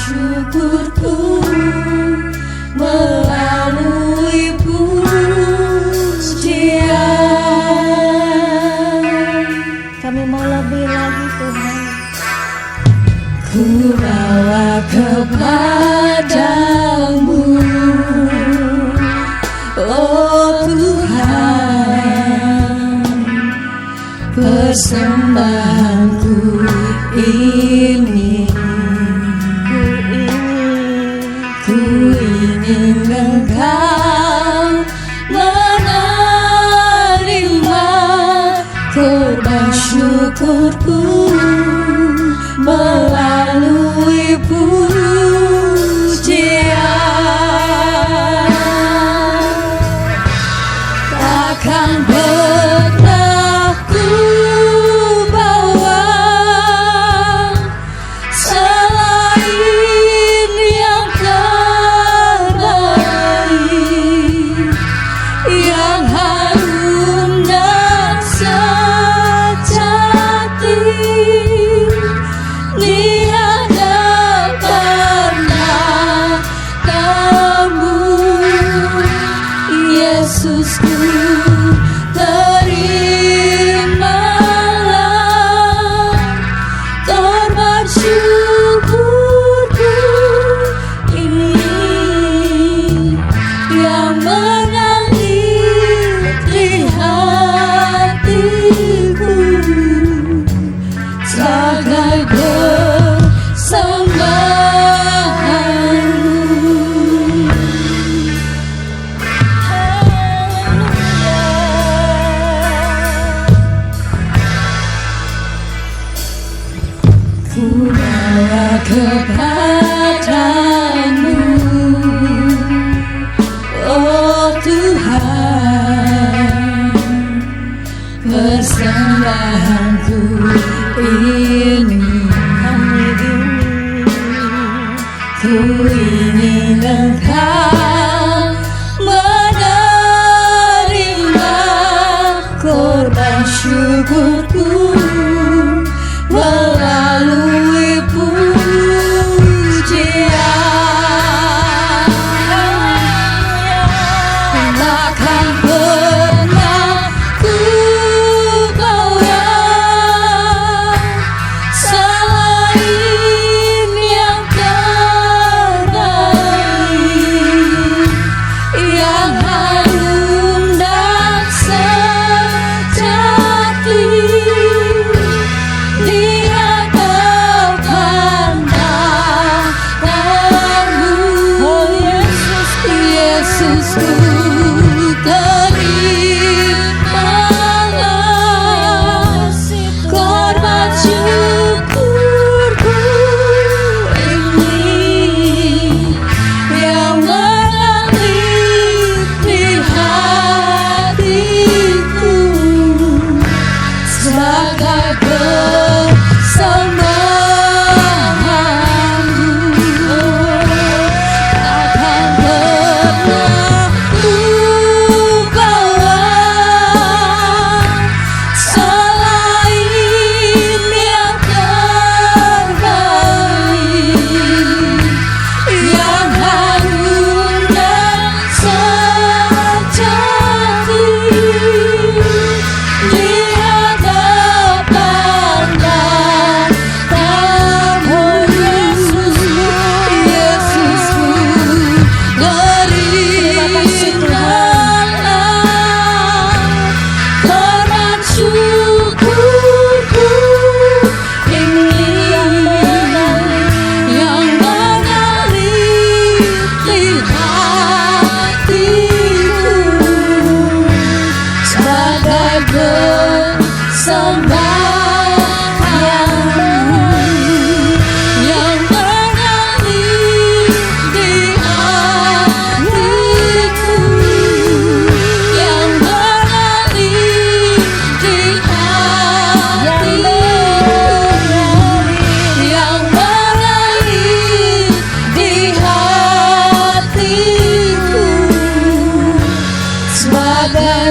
Syukurku melalui pujian. Kami mau lebih lagi Tuhan. Ku bawa kepadamu, oh Tuhan, persembahanku ini. Ku ingin Engkau menerima korban syukurku melalui pujian. Takkan pernah ku bawa selain yang terbaik, yang harum dan sejati di hadapan matamu, Yesusku. Terimalah korban syukurku ini, yang mengalir di hatiku sebagai persembahanmu. Ku bawa kepadamu, oh Tuhan, persembahanku ini. Ku ingin Engkau menerima korban syukurku melalui pujian. Takkan pernah ku bawa selain yang terbaik, yang harum dan sejati di hadapan matamu, oh Yesusku. Terimalah korban syukurku ini, yang mengalir di hatiku sebagai persembahanmu. Takkan pernah ku bawa selain yang terbaik, yang harum dan sejati di hadapan matamu, Yesusku. Terimalah korban syukurku ini, yang mengalir di hatiku sebagai persembahanmu, yang mengalir di hatiku, yang mengalir di hatiku, yang mengalir di hatiku sebagai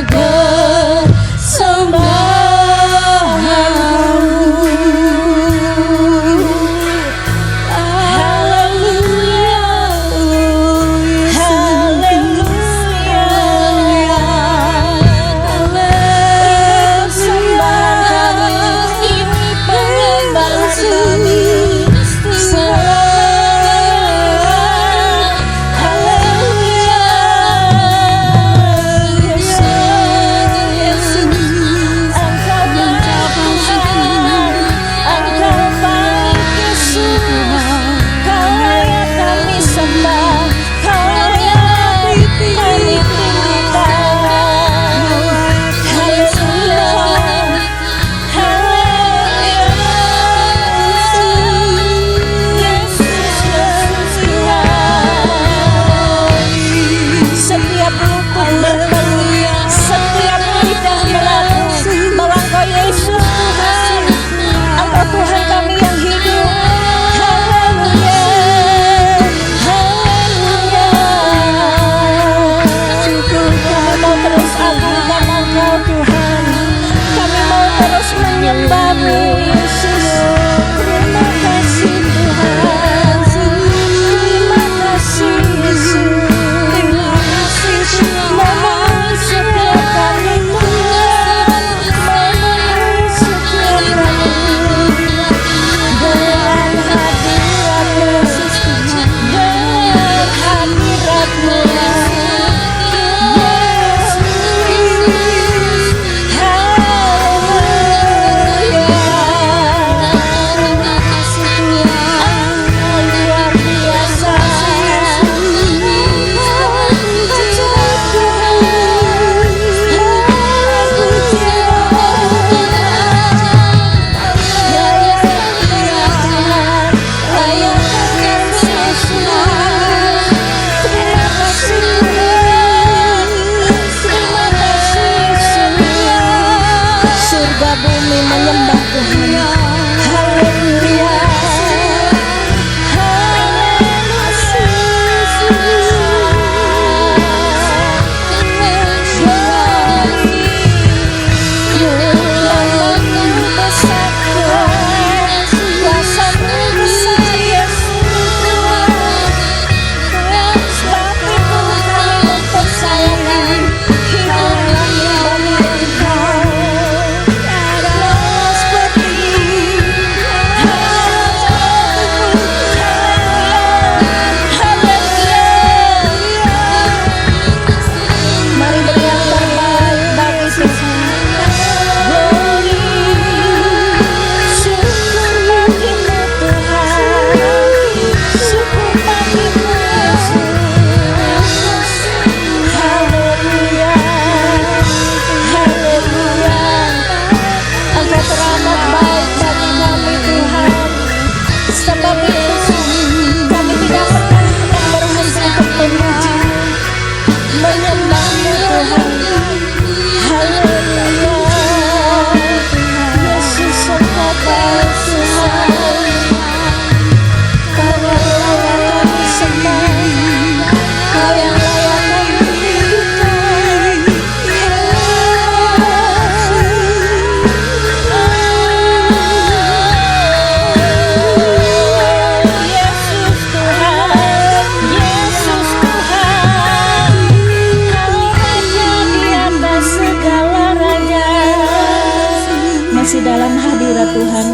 masih dalam hadirat Tuhan.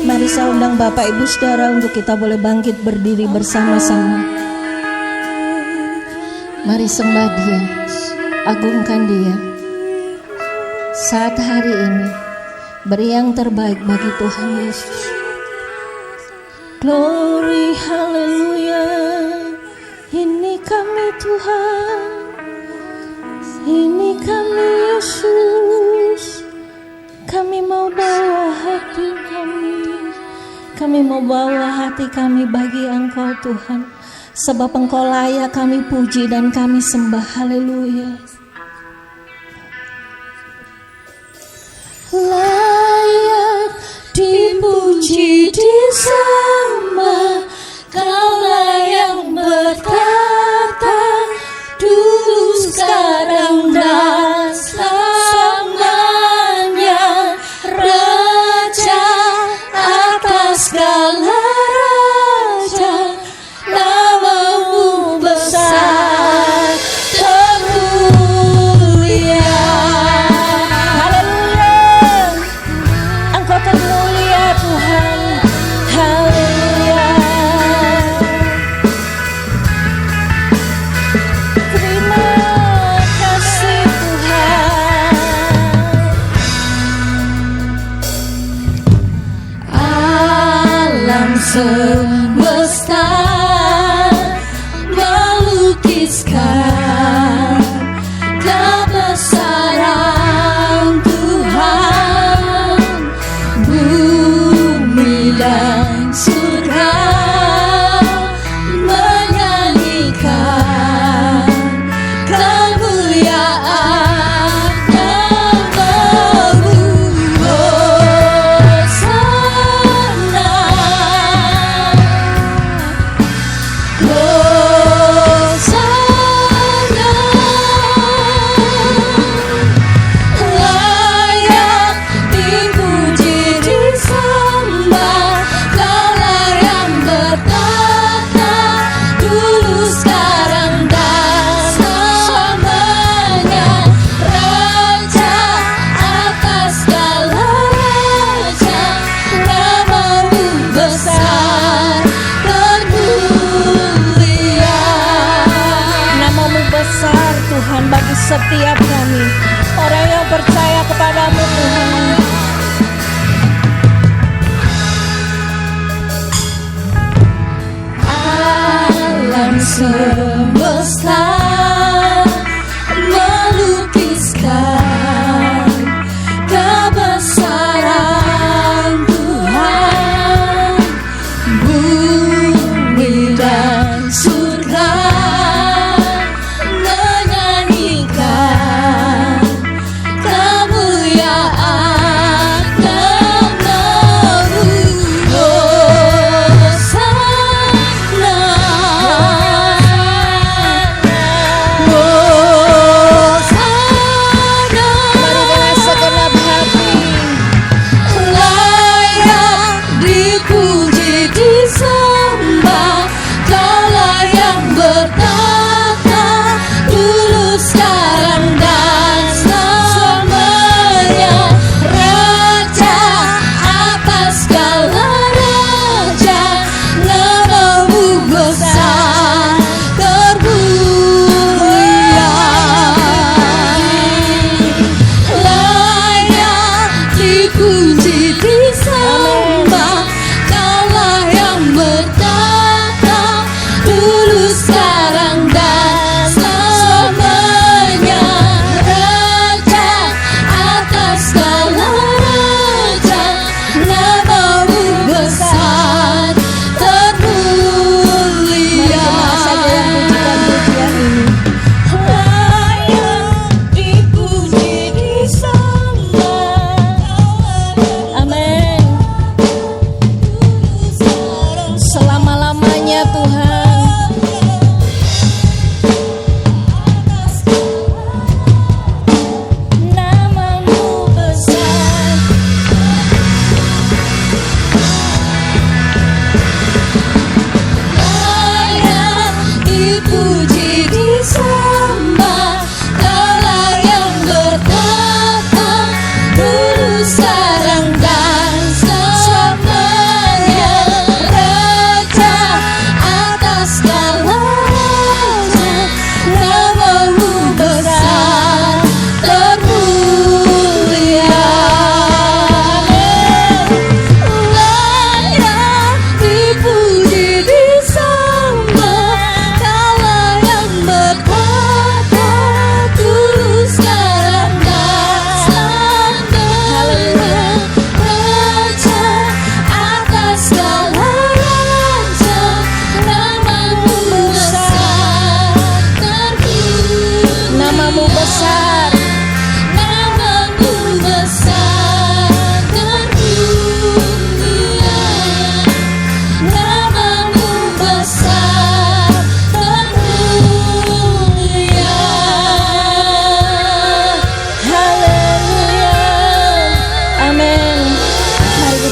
Mari saya undang Bapak Ibu Saudara untuk kita boleh bangkit berdiri bersama-sama. Mari sembah Dia, agungkan Dia. Saat hari ini beri yang terbaik bagi Tuhan Yesus. Glory, haleluya. Ini kami Tuhan, ini kami Yesus. Kami mau bawa hati kami mau bawa hati kami bagi Engkau Tuhan. Sebab Engkau layak kami puji dan kami sembah, haleluya. Layak dipuji disembah, Kaulah yang berkata dulu, sekarang dan selamanya, Raja atas segala raja, namamu besar termulia. Haleluya, Engkau termulia Tuhan. Haleluya. Terima kasih Tuhan. Alam semesta melukiskan kebesaran Tuhan. Bumi dan surga menyanyikan kemuliaan namamu. Hosana,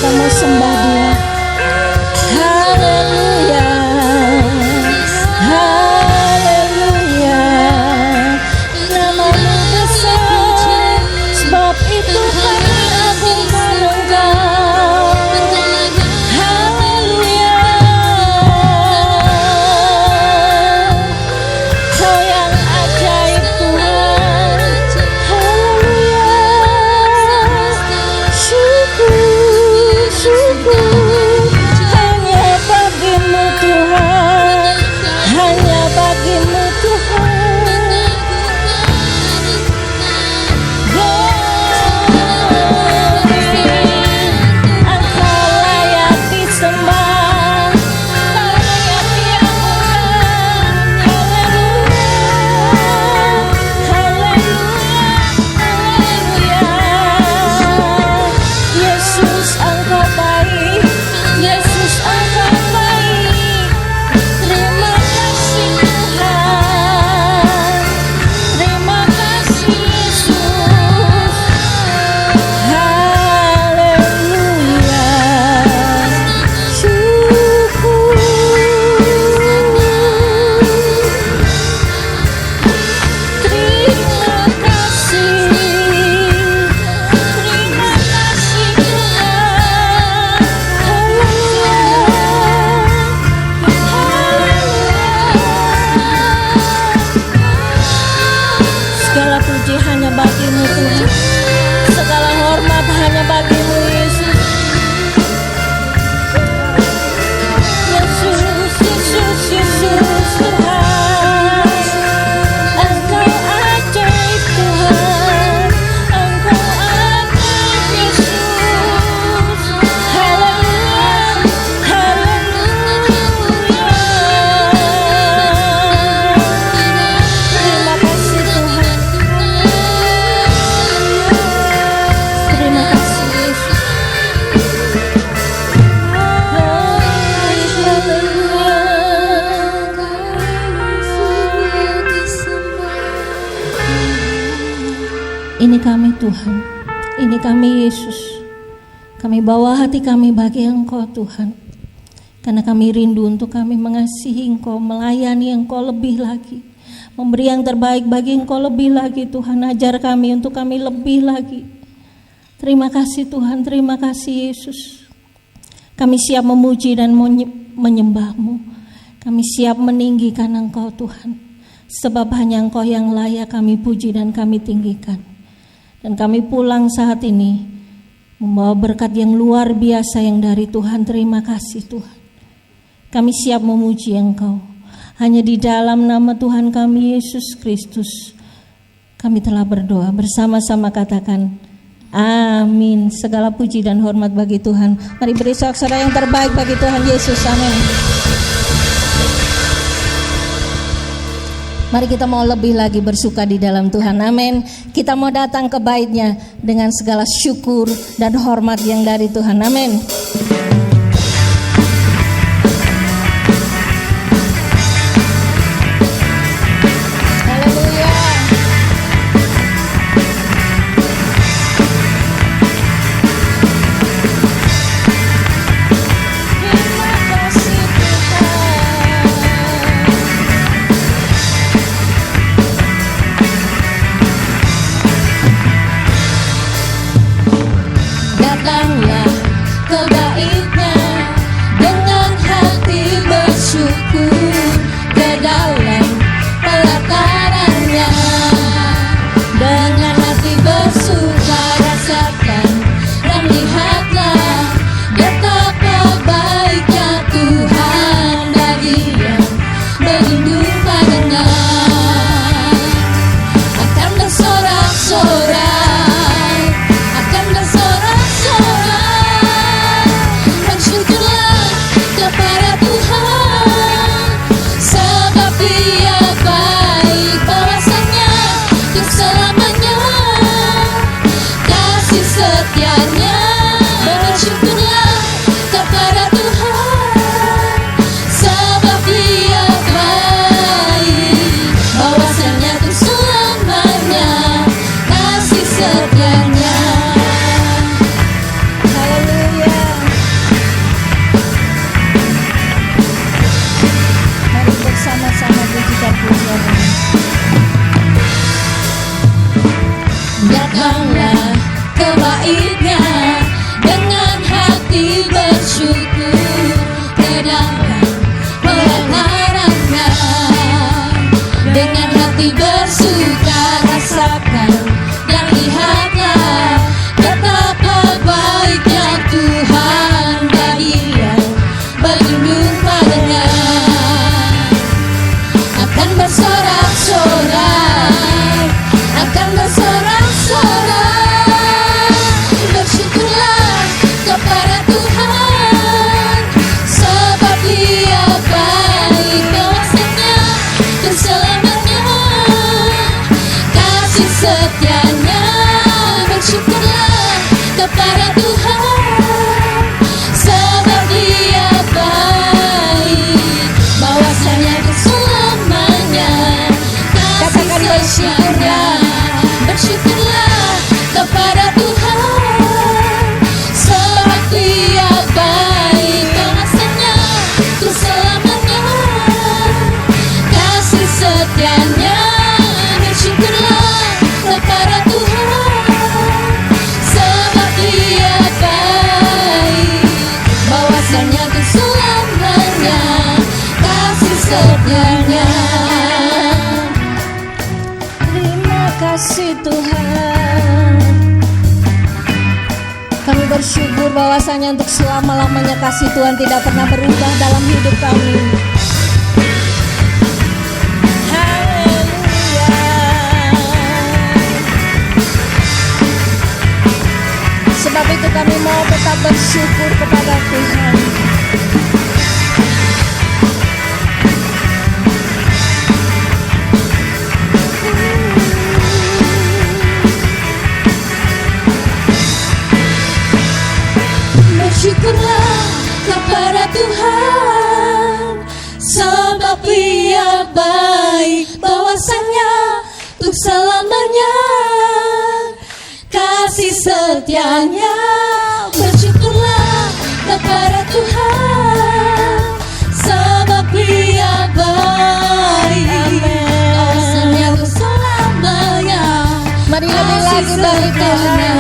kita mau sembah Dia. Haleluya, haleluya. Nama-Mu besar, sebab itu kami agungkan Engkau. Haleluya, Kau yang ajaib Tuhan. Haleluya, syukur, syukur. Hanya bagi-Mu Tuhan, hanya bagi-Mu Tuhan. Engkau layak disembah, layak diagungkan. Haleluya, haleluya, haleluya. Yesus Engkau baik, Yesus Engkau baik. Terima kasih Tuhan, terima kasih Yesus. Haleluya, syukur. Terima kasih, terima kasih Tuhan. Haleluya, haleluya. Segala puji hanya bagi-Mu Tuhan, segala hormat hanya bagi-Mu Yesus. Yesus, Yesus, Yesus Tuhan. Engkau ajaib Tuhan, Engkau ajaib Yesus. Haleluya, haleluya. Terima kasih Tuhan, terima kasih Yesus. Ini kami Tuhan, ini kami Yesus. Kami bawa hati kami bagi Engkau Tuhan, karena kami rindu untuk kami mengasihi Engkau, melayani Engkau lebih lagi, memberi yang terbaik bagi Engkau lebih lagi Tuhan. Ajar kami untuk kami lebih lagi. Terima kasih Tuhan, terima kasih Yesus. Kami siap memuji dan menyembah-Mu. Kami siap meninggikan Engkau Tuhan, sebab hanya Engkau yang layak kami puji dan kami tinggikan. Dan kami pulang saat ini membawa berkat yang luar biasa yang dari Tuhan. Terima kasih Tuhan. Kami siap memuji Engkau. Hanya di dalam nama Tuhan kami Yesus Kristus kami telah berdoa. Bersama-sama katakan amin. Segala puji dan hormat bagi Tuhan. Mari beri sorak-sorai yang terbaik bagi Tuhan Yesus. Amin. Mari kita mau lebih lagi bersuka di dalam Tuhan. Amin. Kita mau datang ke bait-Nya dengan segala syukur dan hormat yang dari Tuhan. Amin. Haleluya. Terima kasih Tuhan. Datanglah ke bait baiknya, dengan hati bersyukur, kenakan kebenarannya. Dengan hati bersuka rasakan dan lihatlah betapa baiknya Tuhan bagi yang berlindung padanya. Akan bersorak-sorak, akan bersorak-sorak, bersyukurlah kepada Tuhan, sebab Dia baik, kuasanya dan selamanya, kasih setianya. Bersyukurlah kepada Tuhan, sebab Dia baik, bahwasanya keselamanya, kasih setianya. Bersyukurlah kepada Tuhan, sebab Dia baik, bahwasanya keselamanya, kasih setianya. Bersyukurlah kepada Tuhan, sebab Dia baik, bahwasanya keselamanya, kasih setianya. Terima kasih Tuhan. Kami bersyukur bahwasanya untuk selama-lamanya kasih Tuhan tidak pernah berubah dalam hidup kami. Haleluya. Sebab itu kami mau tetap bersyukur kepada Tuhan. Bersyukurlah kepada Tuhan, sebab Dia baik, bahwasanya untuk selamanya, kasih setianya. Bersyukurlah kepada Tuhan, sebab Dia baik, bahwasanya untuk selamanya, Mari lebih kasih lagi bagi Tuhan. setianya.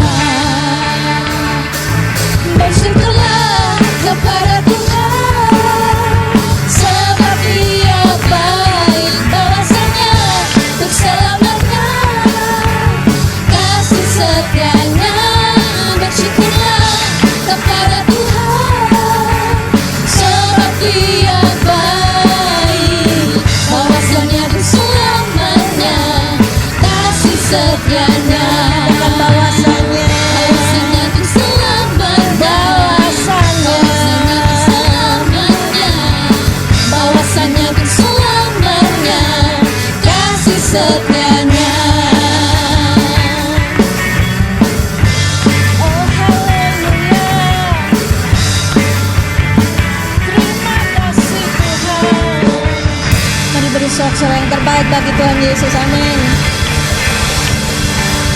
Bersyukurlah kepada Tuhan, sebab Dia baik, bahwasanya untuk selamanya, kasih setianya. Bersyukurlah kepada Tuhan, sebab Dia baik, bahwasanya untuk selamanya, kasih setianya. Bahwasanya untuk selamanya, bahwasanya untuk selamanya, kasih setianya. oh haleluya. Terima kasih Tuhan. Mari beri sorak-sorai yang terbaik bagi Tuhan Yesus. Amin.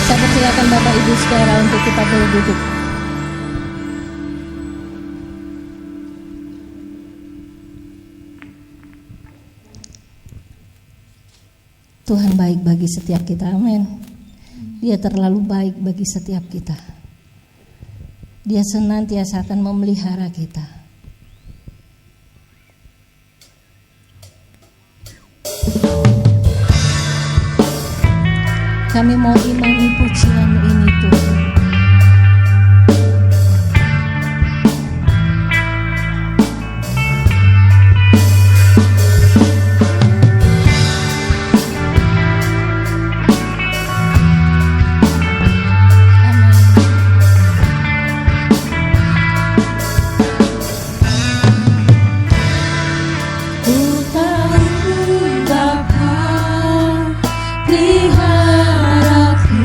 Saya persilakan Bapak Ibu saudara untuk kita boleh duduk. Tuhan baik bagi setiap kita, amin. Dia terlalu baik bagi setiap kita. Dia senantiasa akan memelihara kita. Kami mau imani pujian ini Tuhan. Peliharaku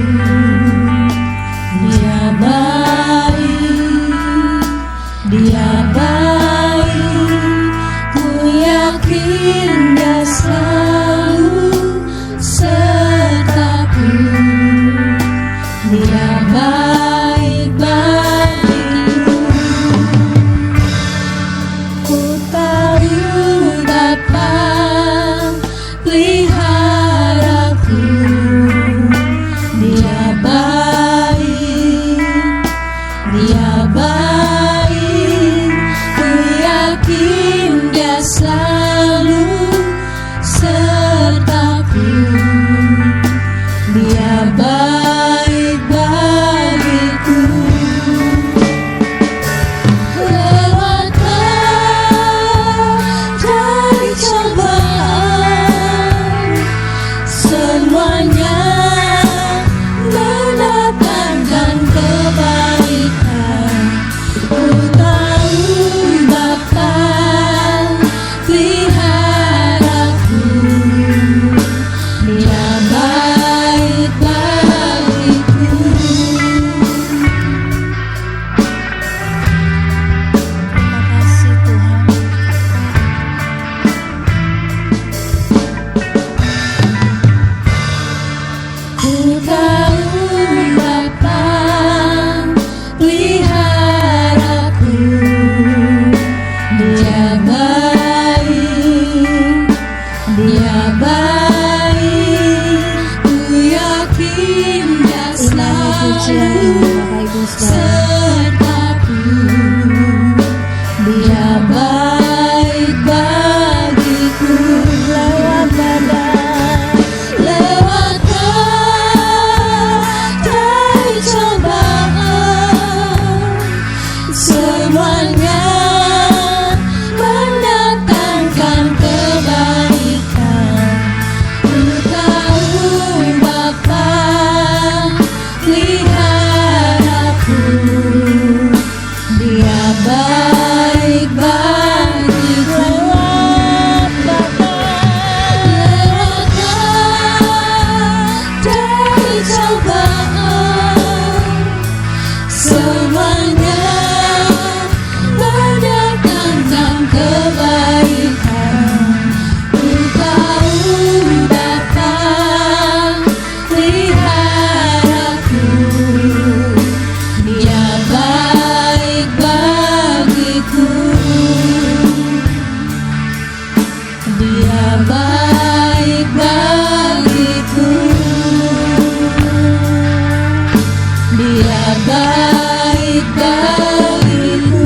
Dia baik bagiku.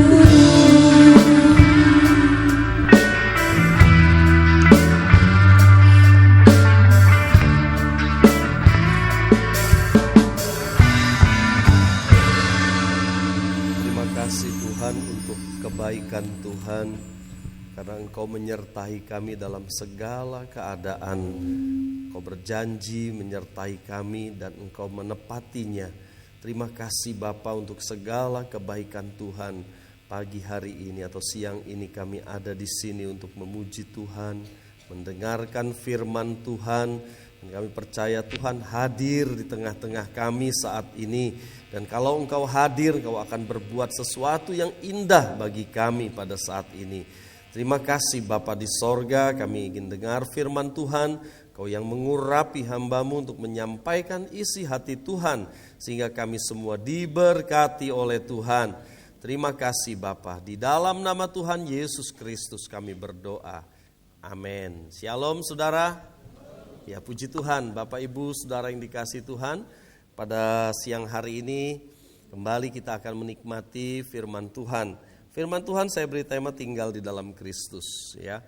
Terima kasih Tuhan untuk kebaikan Tuhan, karena Engkau menyertai kami dalam segala keadaan. Engkau berjanji menyertai kami dan Engkau menepatinya. Terima kasih Bapa untuk segala kebaikan Tuhan. Pagi hari ini atau siang ini kami ada di sini untuk memuji Tuhan, mendengarkan firman Tuhan. Dan kami percaya Tuhan hadir di tengah-tengah kami saat ini. Dan kalau Engkau hadir, Engkau akan berbuat sesuatu yang indah bagi kami pada saat ini. Terima kasih Bapa di sorga, kami ingin dengar firman Tuhan. Kau yang mengurapi hamba-Mu untuk menyampaikan isi hati Tuhan, sehingga kami semua diberkati oleh Tuhan. Terima kasih Bapa, di dalam nama Tuhan Yesus Kristus kami berdoa. Amin. Shalom saudara. Ya, puji Tuhan, Bapak Ibu saudara yang dikasihi Tuhan. Pada siang hari ini kembali kita akan menikmati firman Tuhan. Firman Tuhan saya beri tema tinggal di dalam Kristus, ya.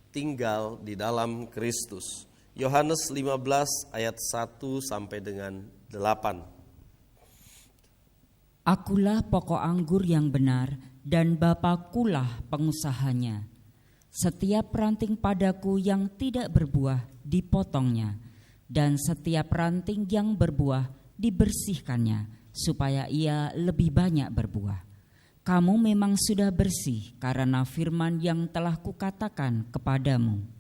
Tinggal di dalam Kristus. Yohanes 15 ayat 1 sampai dengan 8. Akulah pokok anggur yang benar dan Bapakulah pengusahanya. Setiap ranting padaku yang tidak berbuah dipotongnya, dan setiap ranting yang berbuah dibersihkannya, supaya ia lebih banyak berbuah. Kamu memang sudah bersih karena firman yang telah kukatakan kepadamu.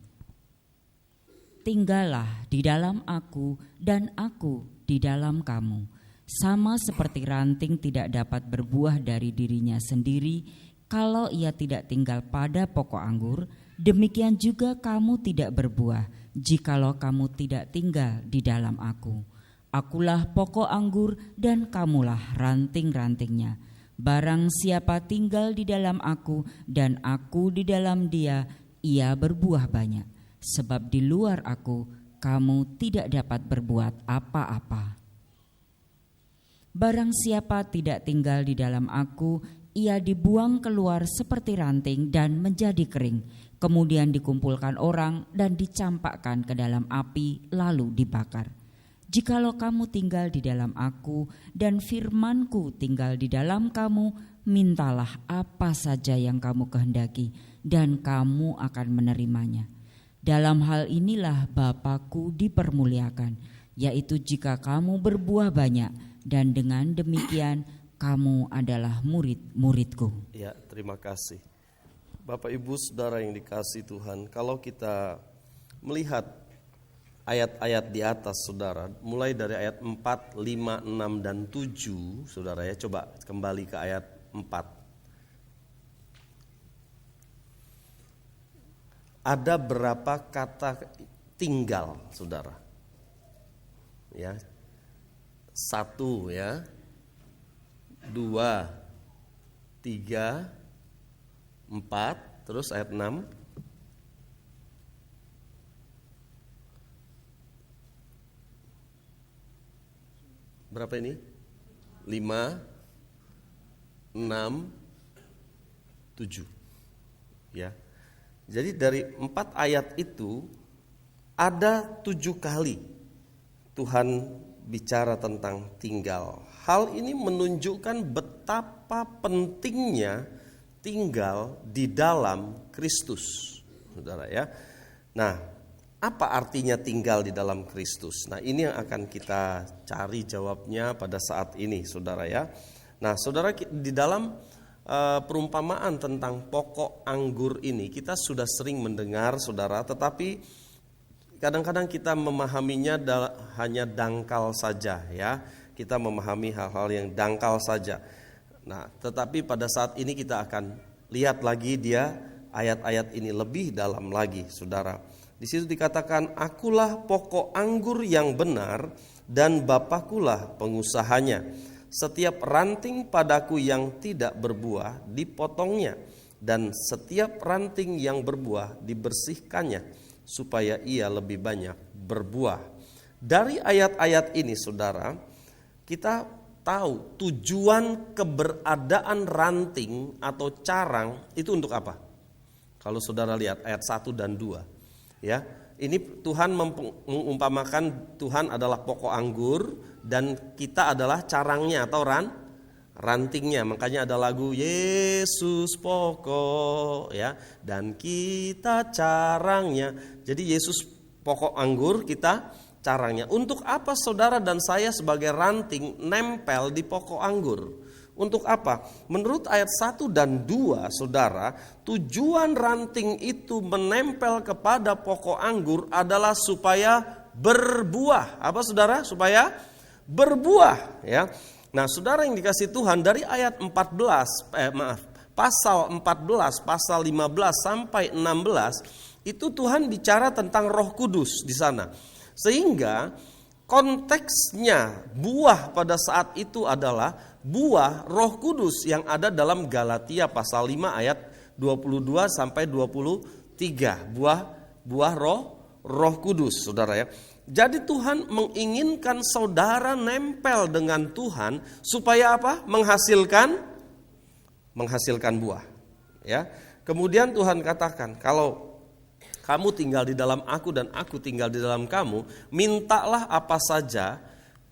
Tinggallah di dalam aku dan aku di dalam kamu. Sama seperti ranting tidak dapat berbuah dari dirinya sendiri kalau ia tidak tinggal pada pokok anggur, demikian juga kamu tidak berbuah jikalau kamu tidak tinggal di dalam aku. Akulah pokok anggur dan kamulah ranting-rantingnya. Barang siapa tinggal di dalam aku dan aku di dalam dia, ia berbuah banyak. Sebab di luar aku, kamu tidak dapat berbuat apa-apa. Barang siapa tidak tinggal di dalam aku, ia dibuang keluar seperti ranting dan menjadi kering. Kemudian dikumpulkan orang dan dicampakkan ke dalam api, lalu dibakar. Jikalau kamu tinggal di dalam aku dan firmanku tinggal di dalam kamu, mintalah apa saja yang kamu kehendaki dan kamu akan menerimanya. Dalam hal inilah Bapa-Ku dipermuliakan, yaitu jika kamu berbuah banyak, dan dengan demikian kamu adalah murid-murid-Ku. Ya, terima kasih. Bapak Ibu saudara yang dikasihi Tuhan, kalau kita melihat ayat-ayat di atas saudara, mulai dari ayat 4, 5, 6, dan 7 saudara ya, coba kembali ke ayat 4. Ada berapa kata tinggal, saudara? Ya, 1 ya, 2, 3, 4, terus ayat 6. Berapa ini? 5, 6, 7. Ya. Jadi dari 4 ayat itu ada 7 kali Tuhan bicara tentang tinggal. Hal ini menunjukkan betapa pentingnya tinggal di dalam Kristus, saudara ya. Nah, apa artinya tinggal di dalam Kristus? Nah, ini yang akan kita cari jawabnya pada saat ini, saudara ya. Nah, saudara, di dalam perumpamaan tentang pokok anggur ini kita sudah sering mendengar, saudara, tetapi kadang-kadang kita memahaminya hanya dangkal saja ya. Kita memahami hal-hal yang dangkal saja. Nah, tetapi pada saat ini kita akan lihat lagi dia ayat-ayat ini lebih dalam lagi, saudara. Di situ dikatakan, akulah pokok anggur yang benar dan Bapakulah pengusahanya. Setiap ranting padaku yang tidak berbuah dipotongnya, dan setiap ranting yang berbuah dibersihkannya, supaya ia lebih banyak berbuah. Dari ayat-ayat ini saudara, kita tahu tujuan keberadaan ranting atau carang itu untuk apa? Kalau saudara lihat ayat 1 dan 2, ya. Ini Tuhan mengumpamakan Tuhan adalah pokok anggur dan kita adalah carangnya atau rantingnya. Makanya ada lagu Yesus pokok, ya, dan kita carangnya. Jadi Yesus pokok anggur, kita carangnya. Untuk apa saudara dan saya sebagai ranting nempel di pokok anggur? Untuk apa? Menurut ayat 1 dan 2, saudara, tujuan ranting itu menempel kepada pokok anggur adalah supaya berbuah. Apa saudara? Supaya berbuah, ya. Nah, saudara yang dikasih Tuhan, dari ayat pasal 14, pasal 15 sampai 16, itu Tuhan bicara tentang Roh Kudus di sana. Sehingga konteksnya buah pada saat itu adalah buah Roh Kudus yang ada dalam Galatia pasal 5 ayat 22 sampai 23. Buah Roh Kudus, saudara, ya. Jadi Tuhan menginginkan saudara nempel dengan Tuhan supaya apa? Menghasilkan buah, ya. Kemudian Tuhan katakan, kalau kamu tinggal di dalam aku dan aku tinggal di dalam kamu, mintalah apa saja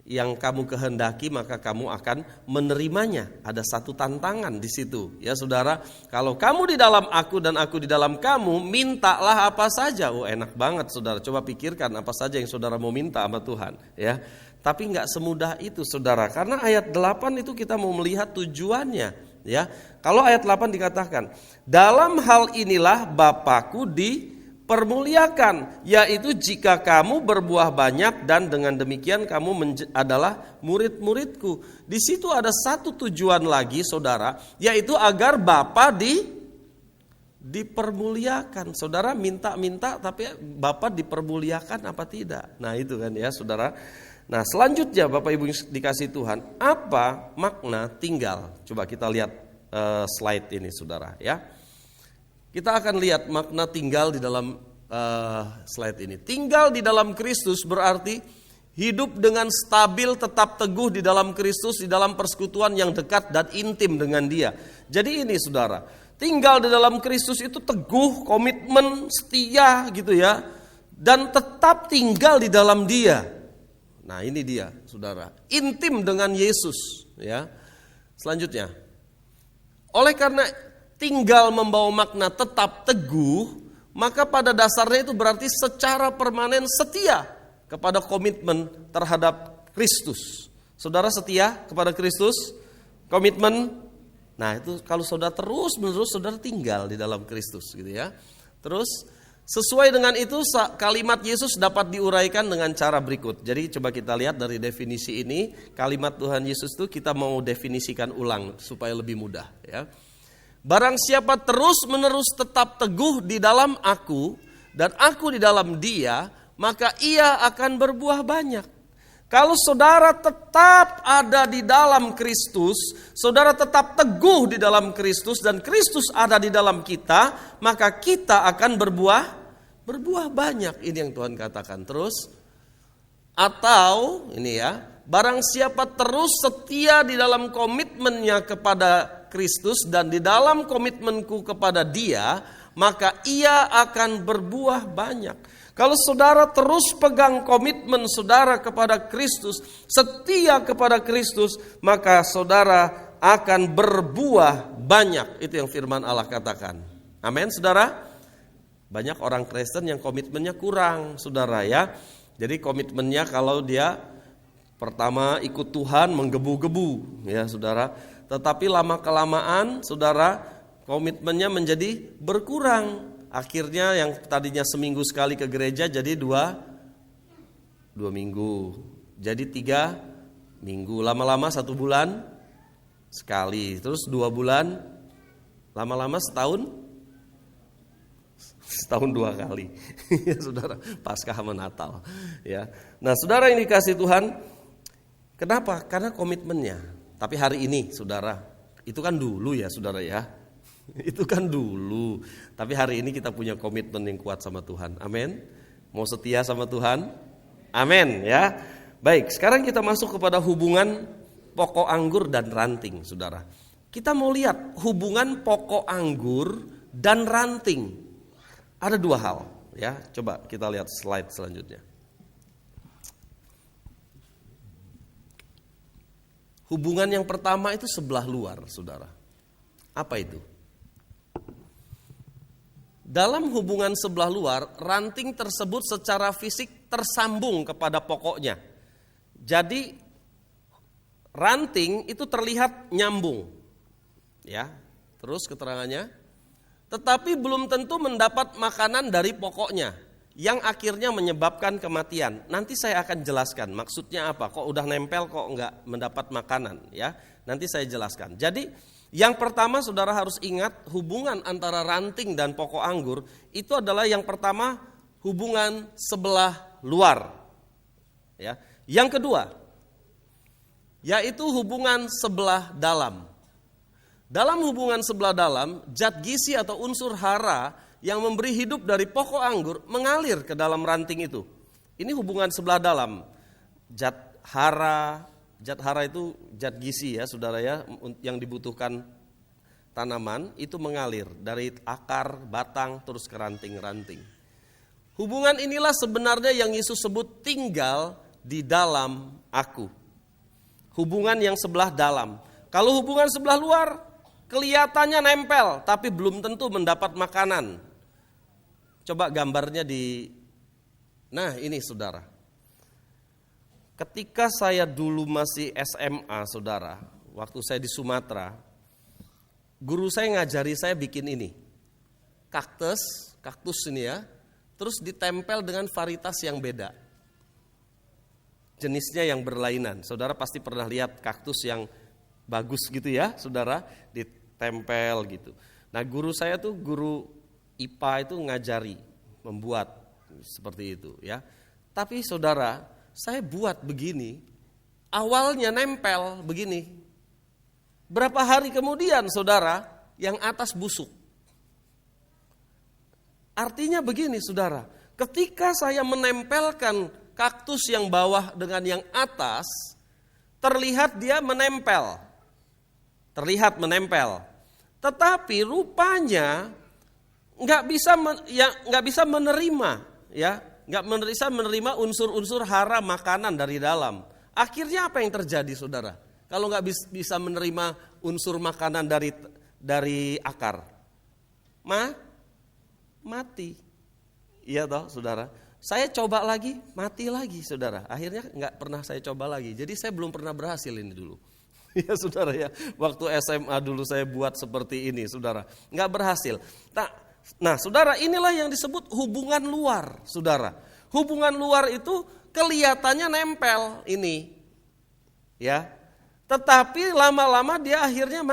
yang kamu kehendaki maka kamu akan menerimanya. Ada satu tantangan di situ, ya saudara. Kalau kamu di dalam aku dan aku di dalam kamu, mintalah apa saja. Oh, enak banget saudara. Coba pikirkan apa saja yang saudara mau minta sama Tuhan, ya. Tapi enggak semudah itu saudara. Karena ayat 8 itu kita mau melihat tujuannya, ya. Kalau ayat 8 dikatakan, dalam hal inilah Bapakku dipermuliakan, yaitu jika kamu berbuah banyak dan dengan demikian kamu adalah murid-muridku. Di situ ada satu tujuan lagi saudara, yaitu agar Bapa dipermuliakan. Saudara minta tapi Bapa dipermuliakan apa tidak? Nah itu kan ya saudara. Nah selanjutnya Bapak Ibu dikasih Tuhan, apa makna tinggal? Coba kita lihat slide ini saudara, ya. Kita akan lihat makna tinggal di dalam slide ini. Tinggal di dalam Kristus berarti hidup dengan stabil, tetap teguh di dalam Kristus, di dalam persekutuan yang dekat dan intim dengan Dia. Jadi ini saudara, tinggal di dalam Kristus itu teguh, komitmen, setia gitu ya, dan tetap tinggal di dalam Dia. Nah ini dia saudara, intim dengan Yesus, ya. Selanjutnya, oleh karena tinggal membawa makna tetap teguh, maka pada dasarnya itu berarti secara permanen setia kepada komitmen terhadap Kristus. Saudara setia kepada Kristus, komitmen. Nah itu kalau saudara terus menerus saudara tinggal di dalam Kristus gitu ya. Terus sesuai dengan itu kalimat Yesus dapat diuraikan dengan cara berikut. Jadi coba kita lihat dari definisi ini, kalimat Tuhan Yesus itu kita mau definisikan ulang supaya lebih mudah ya. Barang siapa terus-menerus tetap teguh di dalam aku dan aku di dalam dia, maka ia akan berbuah banyak. Kalau saudara tetap ada di dalam Kristus, saudara tetap teguh di dalam Kristus dan Kristus ada di dalam kita, maka kita akan berbuah banyak. Ini yang Tuhan katakan. Terus, atau ini ya, barang siapa terus setia di dalam komitmennya kepada Kristus dan di dalam komitmenku kepada Dia, maka ia akan berbuah banyak. Kalau saudara terus pegang komitmen saudara kepada Kristus, setia kepada Kristus, maka saudara akan berbuah banyak. Itu yang firman Allah katakan. Amin, saudara. Banyak orang Kristen yang komitmennya kurang, saudara ya. Jadi komitmennya kalau dia pertama ikut Tuhan menggebu-gebu, ya saudara. Tetapi lama-kelamaan saudara komitmennya menjadi berkurang. Akhirnya yang tadinya seminggu sekali ke gereja jadi dua minggu. Jadi 3 minggu. Lama-lama 1 bulan sekali. Terus 2 bulan. Lama-lama setahun 2 kali. Ya saudara, Paskah sama Natal. Ya. Nah saudara yang dikasih Tuhan, kenapa? Karena komitmennya. Tapi hari ini saudara, itu kan dulu ya saudara ya. Itu kan dulu. Tapi hari ini kita punya komitmen yang kuat sama Tuhan. Amin. Mau setia sama Tuhan? Amin ya. Baik, sekarang kita masuk kepada hubungan pokok anggur dan ranting, saudara. Kita mau lihat hubungan pokok anggur dan ranting. Ada dua hal, ya. Coba kita lihat slide selanjutnya. Hubungan yang pertama itu sebelah luar, saudara. Apa itu? Dalam hubungan sebelah luar, ranting tersebut secara fisik tersambung kepada pokoknya. Jadi ranting itu terlihat nyambung. Ya, terus keterangannya. Tetapi belum tentu mendapat makanan dari pokoknya, yang akhirnya menyebabkan kematian. Nanti saya akan jelaskan maksudnya apa. Kok udah nempel kok enggak mendapat makanan, ya. Nanti saya jelaskan. Jadi yang pertama saudara harus ingat, hubungan antara ranting dan pokok anggur itu adalah yang pertama hubungan sebelah luar. Ya. Yang kedua yaitu hubungan sebelah dalam. Dalam hubungan sebelah dalam, zat gizi atau unsur hara yang memberi hidup dari pokok anggur mengalir ke dalam ranting itu. Ini hubungan sebelah dalam. Zat hara itu zat gizi ya saudara ya, yang dibutuhkan tanaman itu mengalir dari akar, batang, terus ke ranting-ranting. Hubungan inilah sebenarnya yang Yesus sebut tinggal di dalam aku. Hubungan yang sebelah dalam. Kalau hubungan sebelah luar kelihatannya nempel tapi belum tentu mendapat makanan. Coba gambarnya nah ini saudara. Ketika saya dulu masih SMA saudara, waktu saya di Sumatera, guru saya ngajari saya bikin ini. Kaktus ini ya, terus ditempel dengan varietas yang beda. Jenisnya yang berlainan. Saudara pasti pernah lihat kaktus yang bagus gitu ya, saudara, ditempel gitu. Nah, guru saya tuh guru IPA itu ngajari membuat seperti itu ya. Tapi saudara, saya buat begini, awalnya nempel begini. Berapa hari kemudian saudara, yang atas busuk. Artinya begini saudara, ketika saya menempelkan kaktus yang bawah dengan yang atas, terlihat dia menempel. Terlihat menempel. Tetapi rupanya nggak bisa menerima ya. Nggak bisa menerima unsur-unsur hara makanan dari dalam. Akhirnya apa yang terjadi saudara? Kalau nggak bisa menerima unsur makanan dari akar, mati. Iya toh saudara? Saya coba lagi, mati lagi saudara. Akhirnya nggak pernah saya coba lagi. Jadi saya belum pernah berhasil ini dulu. Ya saudara ya, waktu SMA dulu saya buat seperti ini saudara. Nggak berhasil. Nah saudara, inilah yang disebut hubungan luar saudara. Hubungan luar itu kelihatannya nempel ini. Ya. Tetapi lama-lama dia akhirnya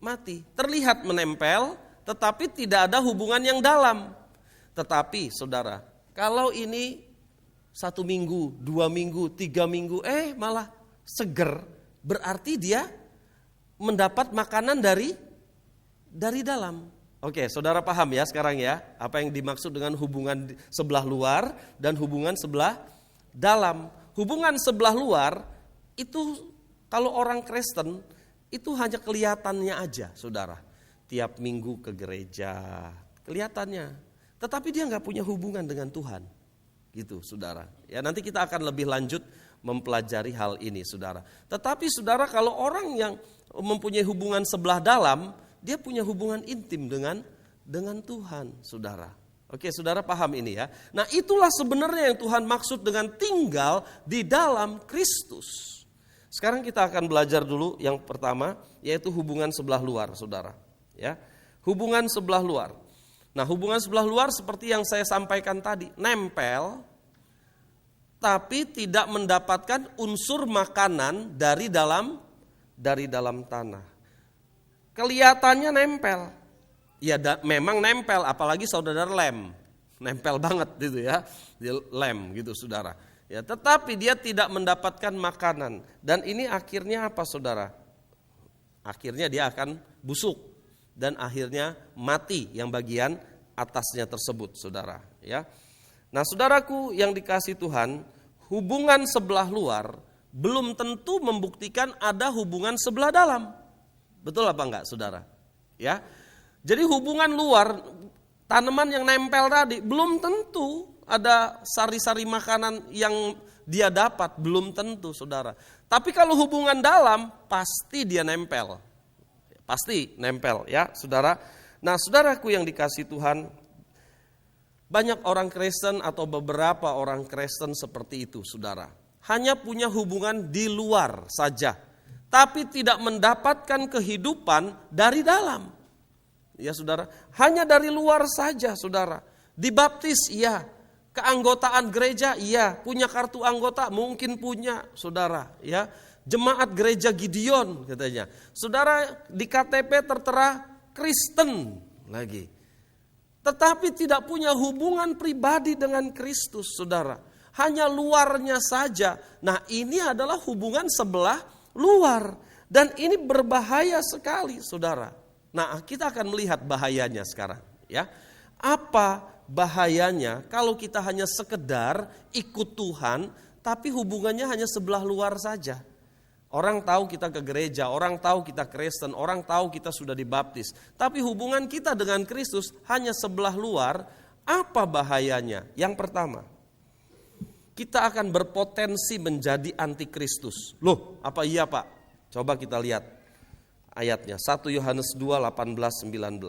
mati. Terlihat menempel tetapi tidak ada hubungan yang dalam. Tetapi saudara, kalau ini 1 minggu, 2 minggu, 3 minggu, malah seger, berarti dia mendapat makanan dari dalam. Oke, saudara paham ya sekarang ya, apa yang dimaksud dengan hubungan sebelah luar dan hubungan sebelah dalam. Hubungan sebelah luar itu kalau orang Kristen itu hanya kelihatannya aja, saudara. Tiap minggu ke gereja, kelihatannya. Tetapi dia nggak punya hubungan dengan Tuhan, gitu, saudara. Ya nanti kita akan lebih lanjut mempelajari hal ini, saudara. Tetapi saudara, kalau orang yang mempunyai hubungan sebelah dalam, dia punya hubungan intim dengan Tuhan, saudara. Oke, saudara paham ini ya. Nah, itulah sebenarnya yang Tuhan maksud dengan tinggal di dalam Kristus. Sekarang kita akan belajar dulu yang pertama, yaitu hubungan sebelah luar, saudara. Ya, hubungan sebelah luar. Nah, hubungan sebelah luar seperti yang saya sampaikan tadi, nempel, tapi tidak mendapatkan unsur makanan dari dalam tanah. Kelihatannya nempel, ya memang nempel, apalagi saudara lem, nempel banget gitu ya, lem gitu saudara. Ya, tetapi dia tidak mendapatkan makanan, dan ini akhirnya apa saudara? Akhirnya dia akan busuk dan akhirnya mati yang bagian atasnya tersebut, saudara. Ya, nah saudaraku yang dikasihi Tuhan, hubungan sebelah luar belum tentu membuktikan ada hubungan sebelah dalam. Betul apa enggak, saudara? Ya. Jadi hubungan luar, tanaman yang nempel tadi, belum tentu ada sari-sari makanan yang dia dapat, belum tentu, saudara. Tapi kalau hubungan dalam, pasti dia nempel. Pasti nempel, ya, saudara. Nah, saudaraku yang dikasihi Tuhan, banyak orang Kristen atau beberapa orang Kristen seperti itu, saudara. Hanya punya hubungan di luar saja, tapi tidak mendapatkan kehidupan dari dalam. Ya, saudara, hanya dari luar saja, saudara. Dibaptis, iya. Keanggotaan gereja, iya. Punya kartu anggota, mungkin punya, saudara. Ya, jemaat gereja Gideon, katanya. Saudara, di KTP tertera Kristen lagi. Tetapi tidak punya hubungan pribadi dengan Kristus, saudara. Hanya luarnya saja. Nah, ini adalah hubungan sebelah luar. Dan ini berbahaya sekali, saudara. Nah, kita akan melihat bahayanya sekarang, ya. Apa bahayanya kalau kita hanya sekedar ikut Tuhan, tapi hubungannya hanya sebelah luar saja. Orang tahu kita ke gereja, orang tahu kita Kristen, orang tahu kita sudah dibaptis. Tapi hubungan kita dengan Kristus hanya sebelah luar. Apa bahayanya? Yang pertama, kita akan berpotensi menjadi antikristus. Loh, apa iya Pak? Coba kita lihat ayatnya. 1 Yohanes 2, 18-19.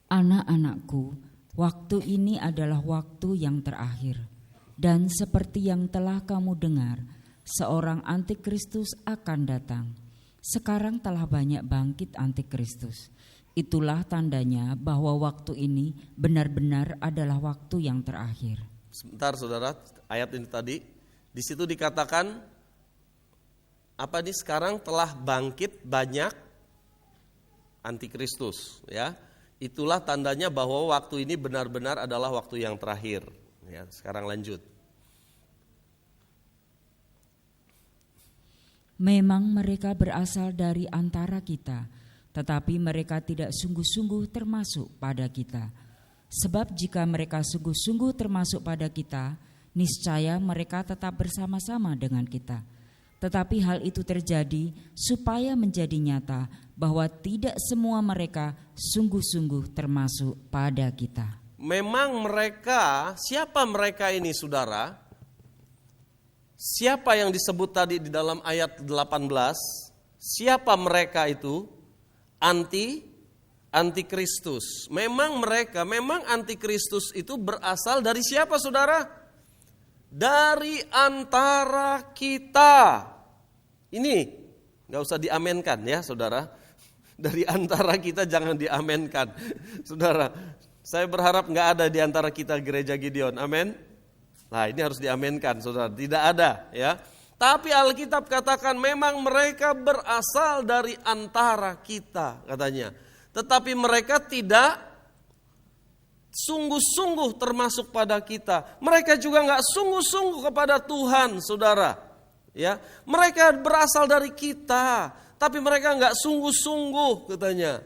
Anak-anakku, waktu ini adalah waktu yang terakhir. Dan seperti yang telah kamu dengar, seorang antikristus akan datang. Sekarang telah banyak bangkit antikristus. Itulah tandanya bahwa waktu ini benar-benar adalah waktu yang terakhir. Sebentar, saudara, ayat ini tadi, di situ dikatakan, apa nih, sekarang telah bangkit banyak antikristus, ya. Itulah tandanya bahwa waktu ini benar-benar adalah waktu yang terakhir. Ya, sekarang lanjut. Memang mereka berasal dari antara kita, tetapi mereka tidak sungguh-sungguh termasuk pada kita. Sebab jika mereka sungguh-sungguh termasuk pada kita, niscaya mereka tetap bersama-sama dengan kita. Tetapi hal itu terjadi supaya menjadi nyata bahwa tidak semua mereka sungguh-sungguh termasuk pada kita. Memang mereka, siapa mereka ini, saudara? Siapa yang disebut tadi di dalam ayat 18? Siapa mereka itu? Antikristus. Memang mereka, memang antikristus itu berasal dari siapa, saudara? Dari antara kita. Ini gak usah diamenkan ya, saudara. Dari antara kita jangan diamenkan, saudara. Saya berharap gak ada di antara kita gereja Gideon, amin. Nah, ini harus diamenkan, saudara. Tidak ada, ya. Tapi Alkitab katakan memang mereka berasal dari antara kita, katanya. Tetapi mereka tidak sungguh-sungguh termasuk pada kita. Mereka juga gak sungguh-sungguh kepada Tuhan, saudara. Ya, mereka berasal dari kita, tapi mereka gak sungguh-sungguh, katanya.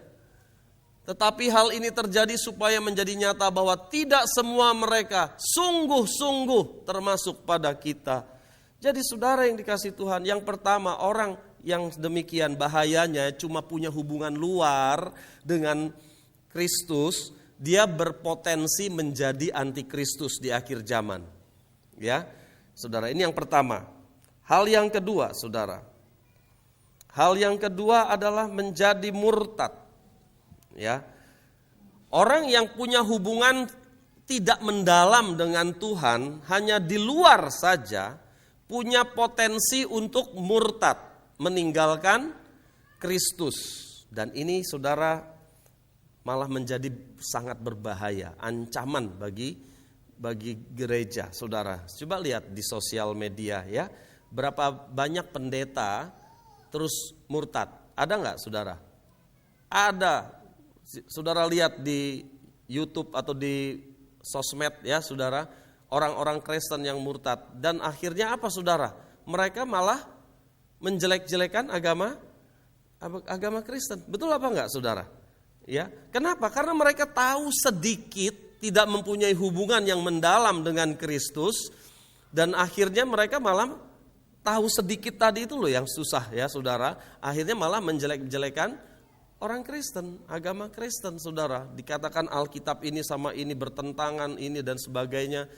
Tetapi hal ini terjadi supaya menjadi nyata bahwa tidak semua mereka sungguh-sungguh termasuk pada kita. Jadi saudara yang dikasihi Tuhan, yang pertama, orang yang demikian bahayanya cuma punya hubungan luar dengan Kristus, dia berpotensi menjadi antikristus di akhir zaman. Ya, saudara, ini yang pertama. Hal yang kedua, saudara. Hal yang kedua adalah menjadi murtad. Ya. Orang yang punya hubungan tidak mendalam dengan Tuhan, hanya di luar saja, punya potensi untuk murtad, meninggalkan Kristus. Dan ini, saudara, malah menjadi sangat berbahaya, ancaman bagi gereja, saudara. Coba lihat di sosial media, ya, berapa banyak pendeta terus murtad. Ada nggak, saudara? Ada. Saudara lihat di YouTube atau di sosmed, ya, saudara, orang-orang Kristen yang murtad. Dan akhirnya apa, saudara? Mereka malah menjelek-jelekan agama Kristen. Betul apa enggak, saudara? Ya, kenapa? Karena mereka tahu sedikit, tidak mempunyai hubungan yang mendalam dengan Kristus, dan akhirnya mereka malah tahu sedikit tadi itu loh yang susah ya saudara. Akhirnya malah menjelek-jelekan orang Kristen, agama Kristen saudara. Dikatakan Alkitab ini sama ini bertentangan ini dan sebagainya.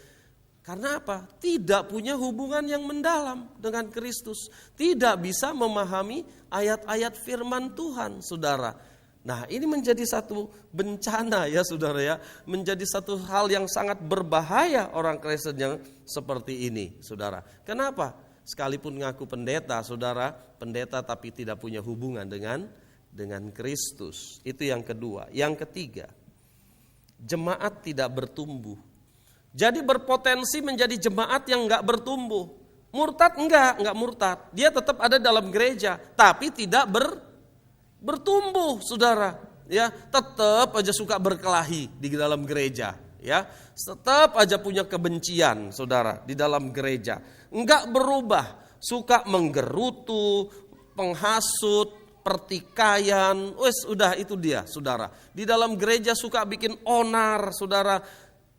Karena apa? Tidak punya hubungan yang mendalam dengan Kristus. Tidak bisa memahami ayat-ayat firman Tuhan saudara. Nah ini menjadi satu bencana ya saudara ya. Menjadi satu hal yang sangat berbahaya orang Kristen yang seperti ini saudara. Kenapa? Sekalipun ngaku pendeta saudara, pendeta tapi tidak punya hubungan dengan Kristus. Itu yang kedua. Yang ketiga, jemaat tidak bertumbuh. Jadi berpotensi menjadi jemaat yang enggak bertumbuh. Murtad enggak murtad. Dia tetap ada dalam gereja tapi tidak bertumbuh saudara, ya tetap aja suka berkelahi di dalam gereja, ya tetap aja punya kebencian saudara di dalam gereja, enggak berubah, suka menggerutu, penghasut, pertikaian, udah itu dia saudara. Di dalam gereja suka bikin onar saudara,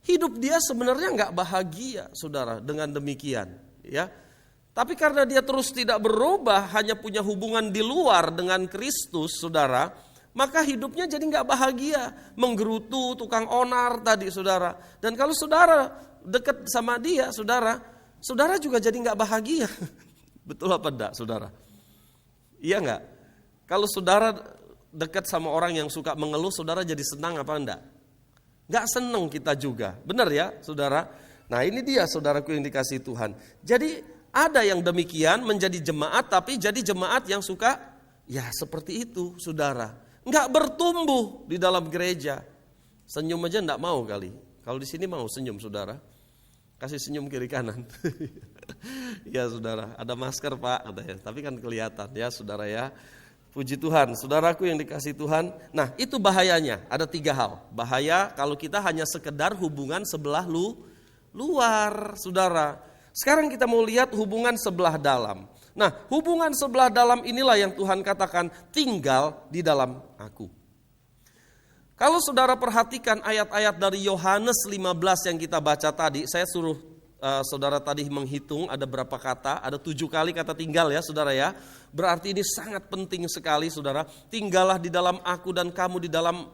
hidup dia sebenarnya enggak bahagia saudara dengan demikian, ya. Tapi karena dia terus tidak berubah, hanya punya hubungan di luar dengan Kristus, saudara, maka hidupnya jadi nggak bahagia, menggerutu, tukang onar tadi, saudara. Dan kalau saudara dekat sama dia, saudara juga jadi nggak bahagia. Betul apa enggak, saudara? Iya nggak? Kalau saudara dekat sama orang yang suka mengeluh, saudara jadi senang apa enggak? Nggak senang kita juga, benar ya, saudara? Nah ini dia, saudaraku yang dikasihi Tuhan. Jadi ada yang demikian menjadi jemaat tapi jadi jemaat yang suka ya seperti itu saudara. Enggak bertumbuh di dalam gereja. Senyum aja enggak mau kali. Kalau di sini mau senyum saudara. Kasih senyum kiri kanan. Ya saudara, ada masker Pak katanya. Tapi kan kelihatan ya saudara ya. Puji Tuhan, saudaraku yang dikasihi Tuhan. Nah itu bahayanya, ada 3 hal. Bahaya kalau kita hanya sekedar hubungan sebelah luar saudara. Sekarang kita mau lihat hubungan sebelah dalam. Nah, hubungan sebelah dalam inilah yang Tuhan katakan tinggal di dalam aku. Kalau saudara perhatikan ayat-ayat dari Yohanes 15 yang kita baca tadi, saya suruh saudara tadi menghitung ada berapa kata, ada 7 kali kata tinggal ya saudara ya. Berarti ini sangat penting sekali saudara. Tinggallah di dalam aku dan kamu di dalam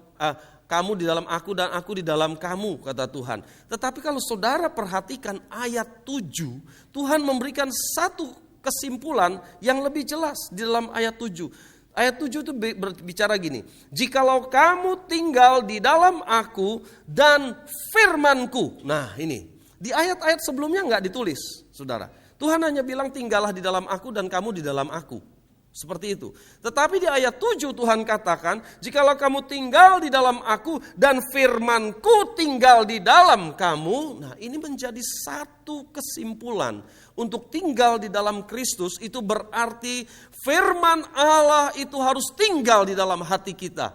kamu di dalam aku dan aku di dalam kamu, kata Tuhan. Tetapi kalau saudara perhatikan ayat 7, Tuhan memberikan satu kesimpulan yang lebih jelas di dalam ayat 7. Ayat 7 itu berbicara gini, jikalau kamu tinggal di dalam aku dan firmanku. Nah ini, di ayat-ayat sebelumnya enggak ditulis, saudara. Tuhan hanya bilang tinggallah di dalam aku dan kamu di dalam aku. Seperti itu. Tetapi di ayat 7 Tuhan katakan, jikalau kamu tinggal di dalam aku dan firmanku tinggal di dalam kamu. Nah ini menjadi satu kesimpulan. Untuk tinggal di dalam Kristus itu berarti firman Allah itu harus tinggal di dalam hati kita.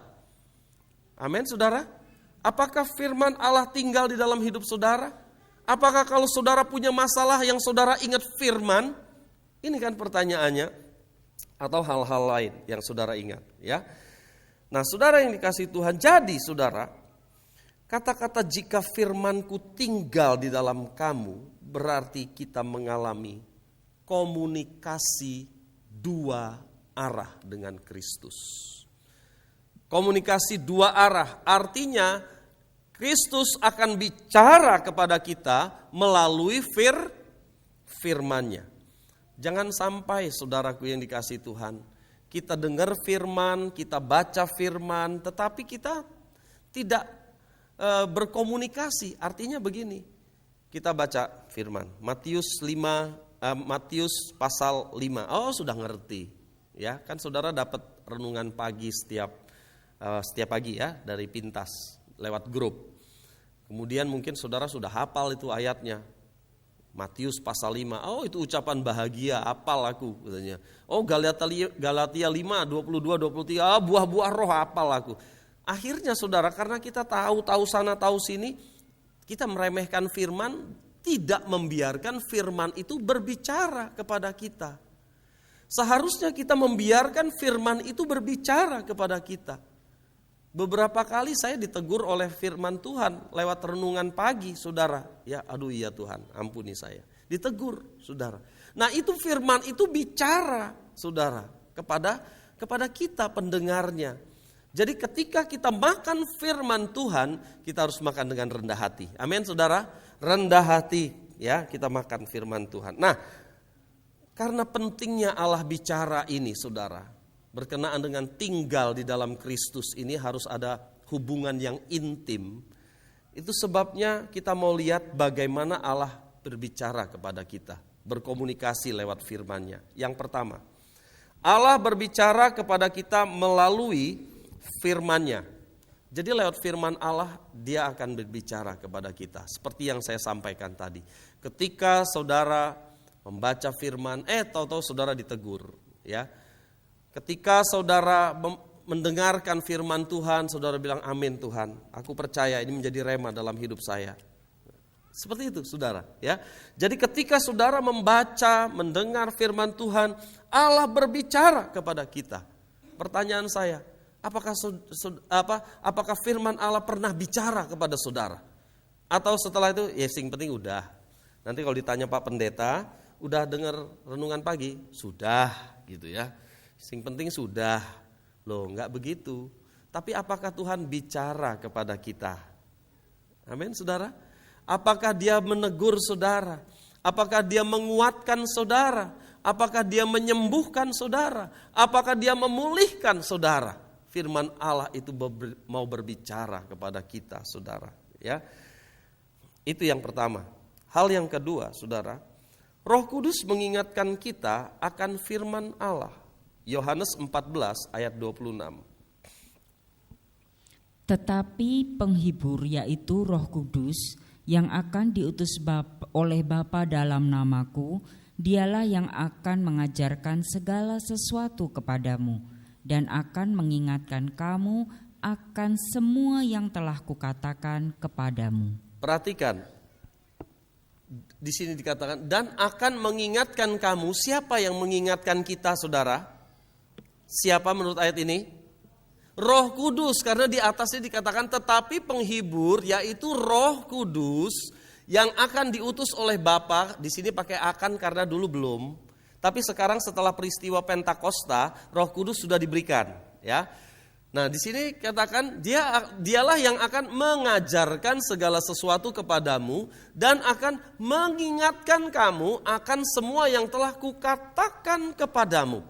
Amin saudara. Apakah firman Allah tinggal di dalam hidup saudara? Apakah kalau saudara punya masalah yang saudara ingat firman? Ini kan pertanyaannya. Atau hal-hal lain yang saudara ingat ya. Nah saudara yang dikasihi Tuhan, jadi saudara, kata-kata jika firmanku tinggal di dalam kamu berarti kita mengalami komunikasi 2 arah dengan Kristus. Komunikasi 2 arah artinya Kristus akan bicara kepada kita melalui firman-Nya. Jangan sampai saudaraku yang dikasihi Tuhan, kita dengar firman, kita baca firman, tetapi kita tidak berkomunikasi. Artinya begini, kita baca firman, Matius pasal 5, oh sudah ngerti. Ya, kan saudara dapat renungan pagi setiap pagi ya dari Pintas lewat grup. Kemudian mungkin saudara sudah hafal itu ayatnya. Matius pasal 5, oh itu ucapan bahagia, hafal aku katanya. Oh Galatia 5, 22-23, buah-buah roh hafal aku. Akhirnya saudara, karena kita tahu sana tahu sini, kita meremehkan firman, tidak membiarkan firman itu berbicara kepada kita. Seharusnya kita membiarkan firman itu berbicara kepada kita. Beberapa kali saya ditegur oleh firman Tuhan lewat renungan pagi, saudara. Ya, aduh iya Tuhan, ampuni saya. Ditegur, saudara. Nah itu firman itu bicara, saudara, kepada kita pendengarnya. Jadi ketika kita makan firman Tuhan, kita harus makan dengan rendah hati. Amin, saudara. Rendah hati, ya, kita makan firman Tuhan. Nah, karena pentingnya Allah bicara ini, saudara, berkenaan dengan tinggal di dalam Kristus ini harus ada hubungan yang intim. Itu sebabnya kita mau lihat bagaimana Allah berbicara kepada kita, berkomunikasi lewat firman-Nya. Yang pertama, Allah berbicara kepada kita melalui firman-Nya. Jadi lewat firman Allah dia akan berbicara kepada kita. Seperti yang saya sampaikan tadi. Ketika saudara membaca firman, tahu-tahu saudara ditegur, ya. Ketika saudara mendengarkan firman Tuhan, saudara bilang amin Tuhan. Aku percaya ini menjadi rema dalam hidup saya. Seperti itu, saudara, ya. Jadi ketika saudara membaca, mendengar firman Tuhan, Allah berbicara kepada kita. Pertanyaan saya, apakah firman Allah pernah bicara kepada saudara? Atau setelah itu, ya sing penting udah. Nanti kalau ditanya Pak Pendeta, udah dengar renungan pagi? Sudah, gitu ya. Sing penting sudah. Loh, enggak begitu. Tapi apakah Tuhan bicara kepada kita? Amin, saudara. Apakah dia menegur saudara? Apakah dia menguatkan saudara? Apakah dia menyembuhkan saudara? Apakah dia memulihkan saudara? Firman Allah itu mau berbicara kepada kita, saudara. Ya, itu yang pertama. Hal yang kedua, saudara, Roh Kudus mengingatkan kita akan firman Allah. Yohanes 14 ayat 26. Tetapi penghibur, yaitu Roh Kudus, yang akan diutus oleh Bapa dalam namaku, dialah yang akan mengajarkan segala sesuatu kepadamu dan akan mengingatkan kamu akan semua yang telah kukatakan kepadamu. Perhatikan, di sini dikatakan dan akan mengingatkan kamu. Siapa yang mengingatkan kita, saudara? Siapa menurut ayat ini? Roh Kudus, karena di atasnya dikatakan tetapi penghibur, yaitu Roh Kudus yang akan diutus oleh Bapa. Di sini pakai akan karena dulu belum. Tapi sekarang setelah peristiwa Pentakosta, Roh Kudus sudah diberikan, ya. Nah, di sini katakan dialah yang akan mengajarkan segala sesuatu kepadamu dan akan mengingatkan kamu akan semua yang telah kukatakan kepadamu.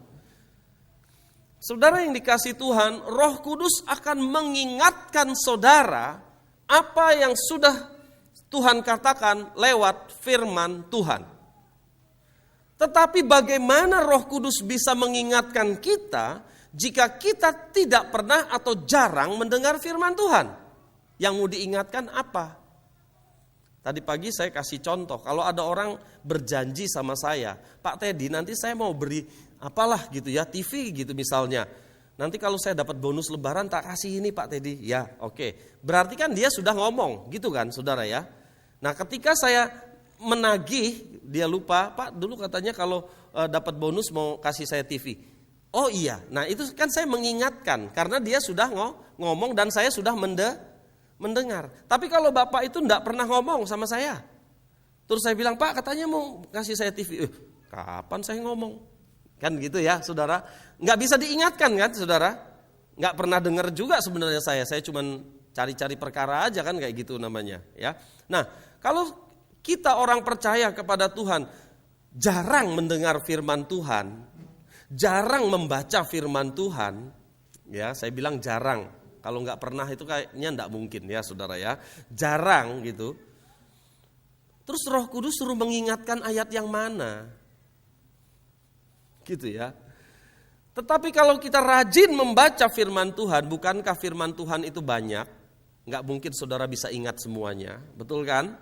Saudara yang dikasihi Tuhan, Roh Kudus akan mengingatkan saudara apa yang sudah Tuhan katakan lewat firman Tuhan. Tetapi bagaimana Roh Kudus bisa mengingatkan kita jika kita tidak pernah atau jarang mendengar firman Tuhan? Yang mau diingatkan apa? Tadi pagi saya kasih contoh, kalau ada orang berjanji sama saya, Pak Teddy nanti saya mau beri apalah gitu ya, TV gitu misalnya. Nanti kalau saya dapat bonus lebaran tak kasih ini Pak Teddy. Ya oke. Berarti kan dia sudah ngomong gitu kan saudara ya. Nah ketika saya menagih, dia lupa, Pak dulu katanya kalau dapat bonus mau kasih saya TV. Oh iya, nah itu kan saya mengingatkan karena dia sudah ngomong dan saya sudah mendengar. Tapi kalau Bapak itu enggak pernah ngomong sama saya. Terus saya bilang, Pak katanya mau kasih saya TV. Kapan saya ngomong? Kan gitu ya saudara. Enggak bisa diingatkan kan saudara. Enggak pernah dengar juga sebenarnya saya cuma cari-cari perkara aja kan kayak gitu namanya ya. Nah kalau kita orang percaya kepada Tuhan jarang mendengar firman Tuhan, jarang membaca firman Tuhan, ya saya bilang jarang. Kalau nggak pernah itu kayaknya nggak mungkin ya saudara ya, jarang gitu. Terus Roh Kudus suruh mengingatkan ayat yang mana, gitu ya. Tetapi kalau kita rajin membaca firman Tuhan, bukankah firman Tuhan itu banyak? Nggak mungkin saudara bisa ingat semuanya, betul kan?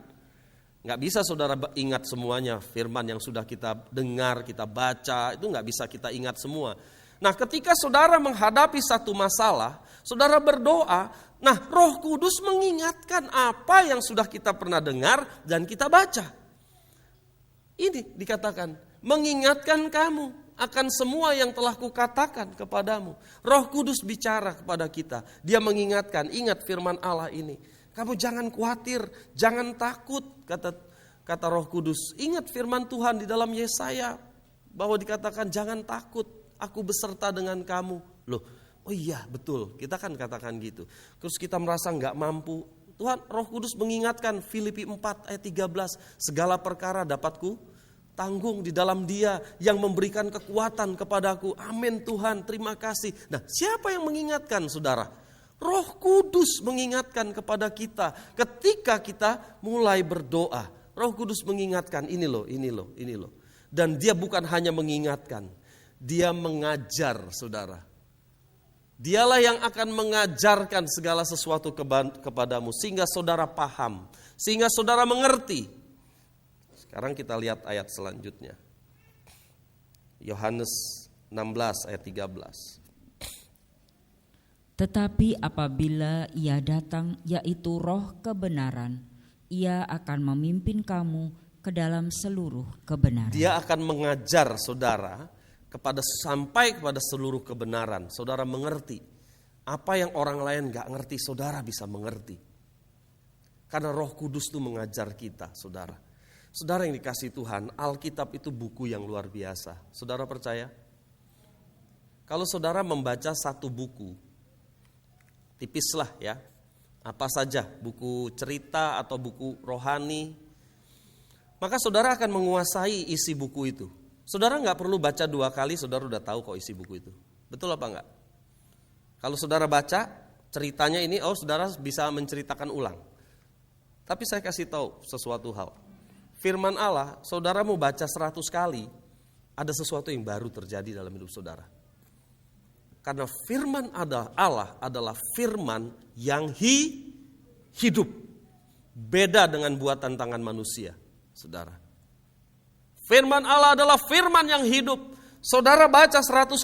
Nggak bisa saudara ingat semuanya firman yang sudah kita dengar, kita baca, itu nggak bisa kita ingat semua. Nah ketika saudara menghadapi satu masalah, saudara berdoa, nah Roh Kudus mengingatkan apa yang sudah kita pernah dengar dan kita baca. Ini dikatakan, mengingatkan kamu akan semua yang telah kukatakan kepadamu. Roh Kudus bicara kepada kita, dia mengingatkan, ingat firman Allah ini. Kamu jangan khawatir, jangan takut, kata kata Roh Kudus, ingat firman Tuhan di dalam Yesaya bahwa dikatakan jangan takut, aku beserta dengan kamu. Loh, oh iya betul, kita kan katakan gitu. Terus kita merasa gak mampu. Tuhan, Roh Kudus mengingatkan Filipi 4 ayat 13, segala perkara dapatku tanggung di dalam Dia yang memberikan kekuatan kepadaku. Amin Tuhan, terima kasih. Nah, siapa yang mengingatkan saudara? Roh Kudus mengingatkan kepada kita ketika kita mulai berdoa. Roh Kudus mengingatkan, ini loh. Dan Dia bukan hanya mengingatkan, Dia mengajar saudara. Dialah yang akan mengajarkan segala sesuatu kepadamu sehingga saudara paham, sehingga saudara mengerti. Sekarang kita lihat ayat selanjutnya. Yohanes 16 ayat 13. Tetapi apabila Ia datang, yaitu Roh kebenaran, Ia akan memimpin kamu ke dalam seluruh kebenaran. Dia akan mengajar saudara sampai kepada seluruh kebenaran. Saudara mengerti apa yang orang lain gak ngerti, saudara bisa mengerti. Karena Roh Kudus itu mengajar kita, saudara. Saudara yang dikasih Tuhan, Alkitab itu buku yang luar biasa. Saudara percaya? Kalau saudara membaca satu buku, tipislah ya, apa saja, buku cerita atau buku rohani, maka saudara akan menguasai isi buku itu. Saudara gak perlu baca 2 kali, saudara udah tahu kok isi buku itu. Betul apa enggak? Kalau saudara baca ceritanya ini, saudara bisa menceritakan ulang. Tapi saya kasih tahu sesuatu hal. Firman Allah, saudara mau baca 100 kali, ada sesuatu yang baru terjadi dalam hidup saudara. Karena firman Allah adalah firman yang hidup. Beda dengan buatan tangan manusia, saudara. Firman Allah adalah firman yang hidup. Saudara baca 100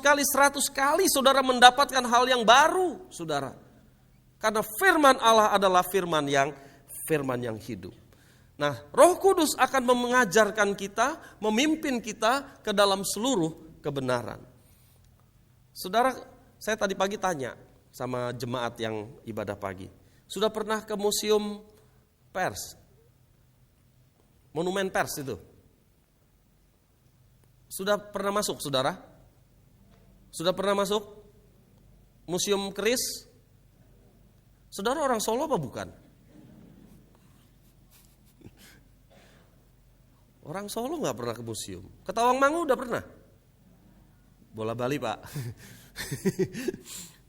kali saudara mendapatkan hal yang baru, saudara. Karena firman Allah adalah firman yang hidup. Nah, Roh Kudus akan mengajarkan kita, memimpin kita ke dalam seluruh kebenaran. Saudara, saya tadi pagi tanya sama jemaat yang ibadah pagi. Sudah pernah ke museum pers? Monumen pers itu? Sudah pernah masuk, saudara? Sudah pernah masuk? Museum keris? Saudara orang Solo apa bukan? Orang Solo gak pernah ke museum. Ke Tawangmangu udah pernah? Bola Bali Pak.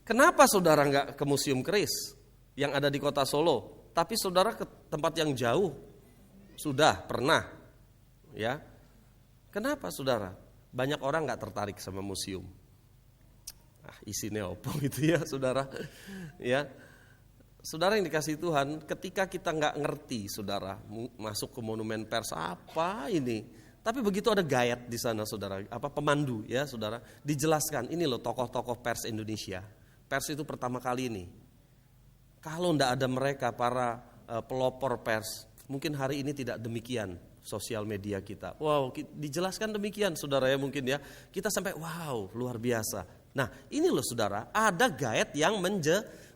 Kenapa saudara gak ke museum keris yang ada di kota Solo, tapi saudara ke tempat yang jauh? Sudah pernah, ya? Kenapa saudara? Banyak orang gak tertarik sama museum. Isinya opo gitu ya saudara. Ya, saudara yang dikasih Tuhan, ketika kita gak ngerti saudara, masuk ke monumen pers apa ini? Tapi begitu ada guide di sana saudara, pemandu ya saudara, dijelaskan ini loh tokoh-tokoh pers Indonesia. Pers itu pertama kali ini. Kalau ndak ada mereka para pelopor pers, mungkin hari ini tidak demikian sosial media kita. Wow, dijelaskan demikian saudara ya mungkin ya. Kita sampai wow, luar biasa. Nah, ini loh saudara, ada guide yang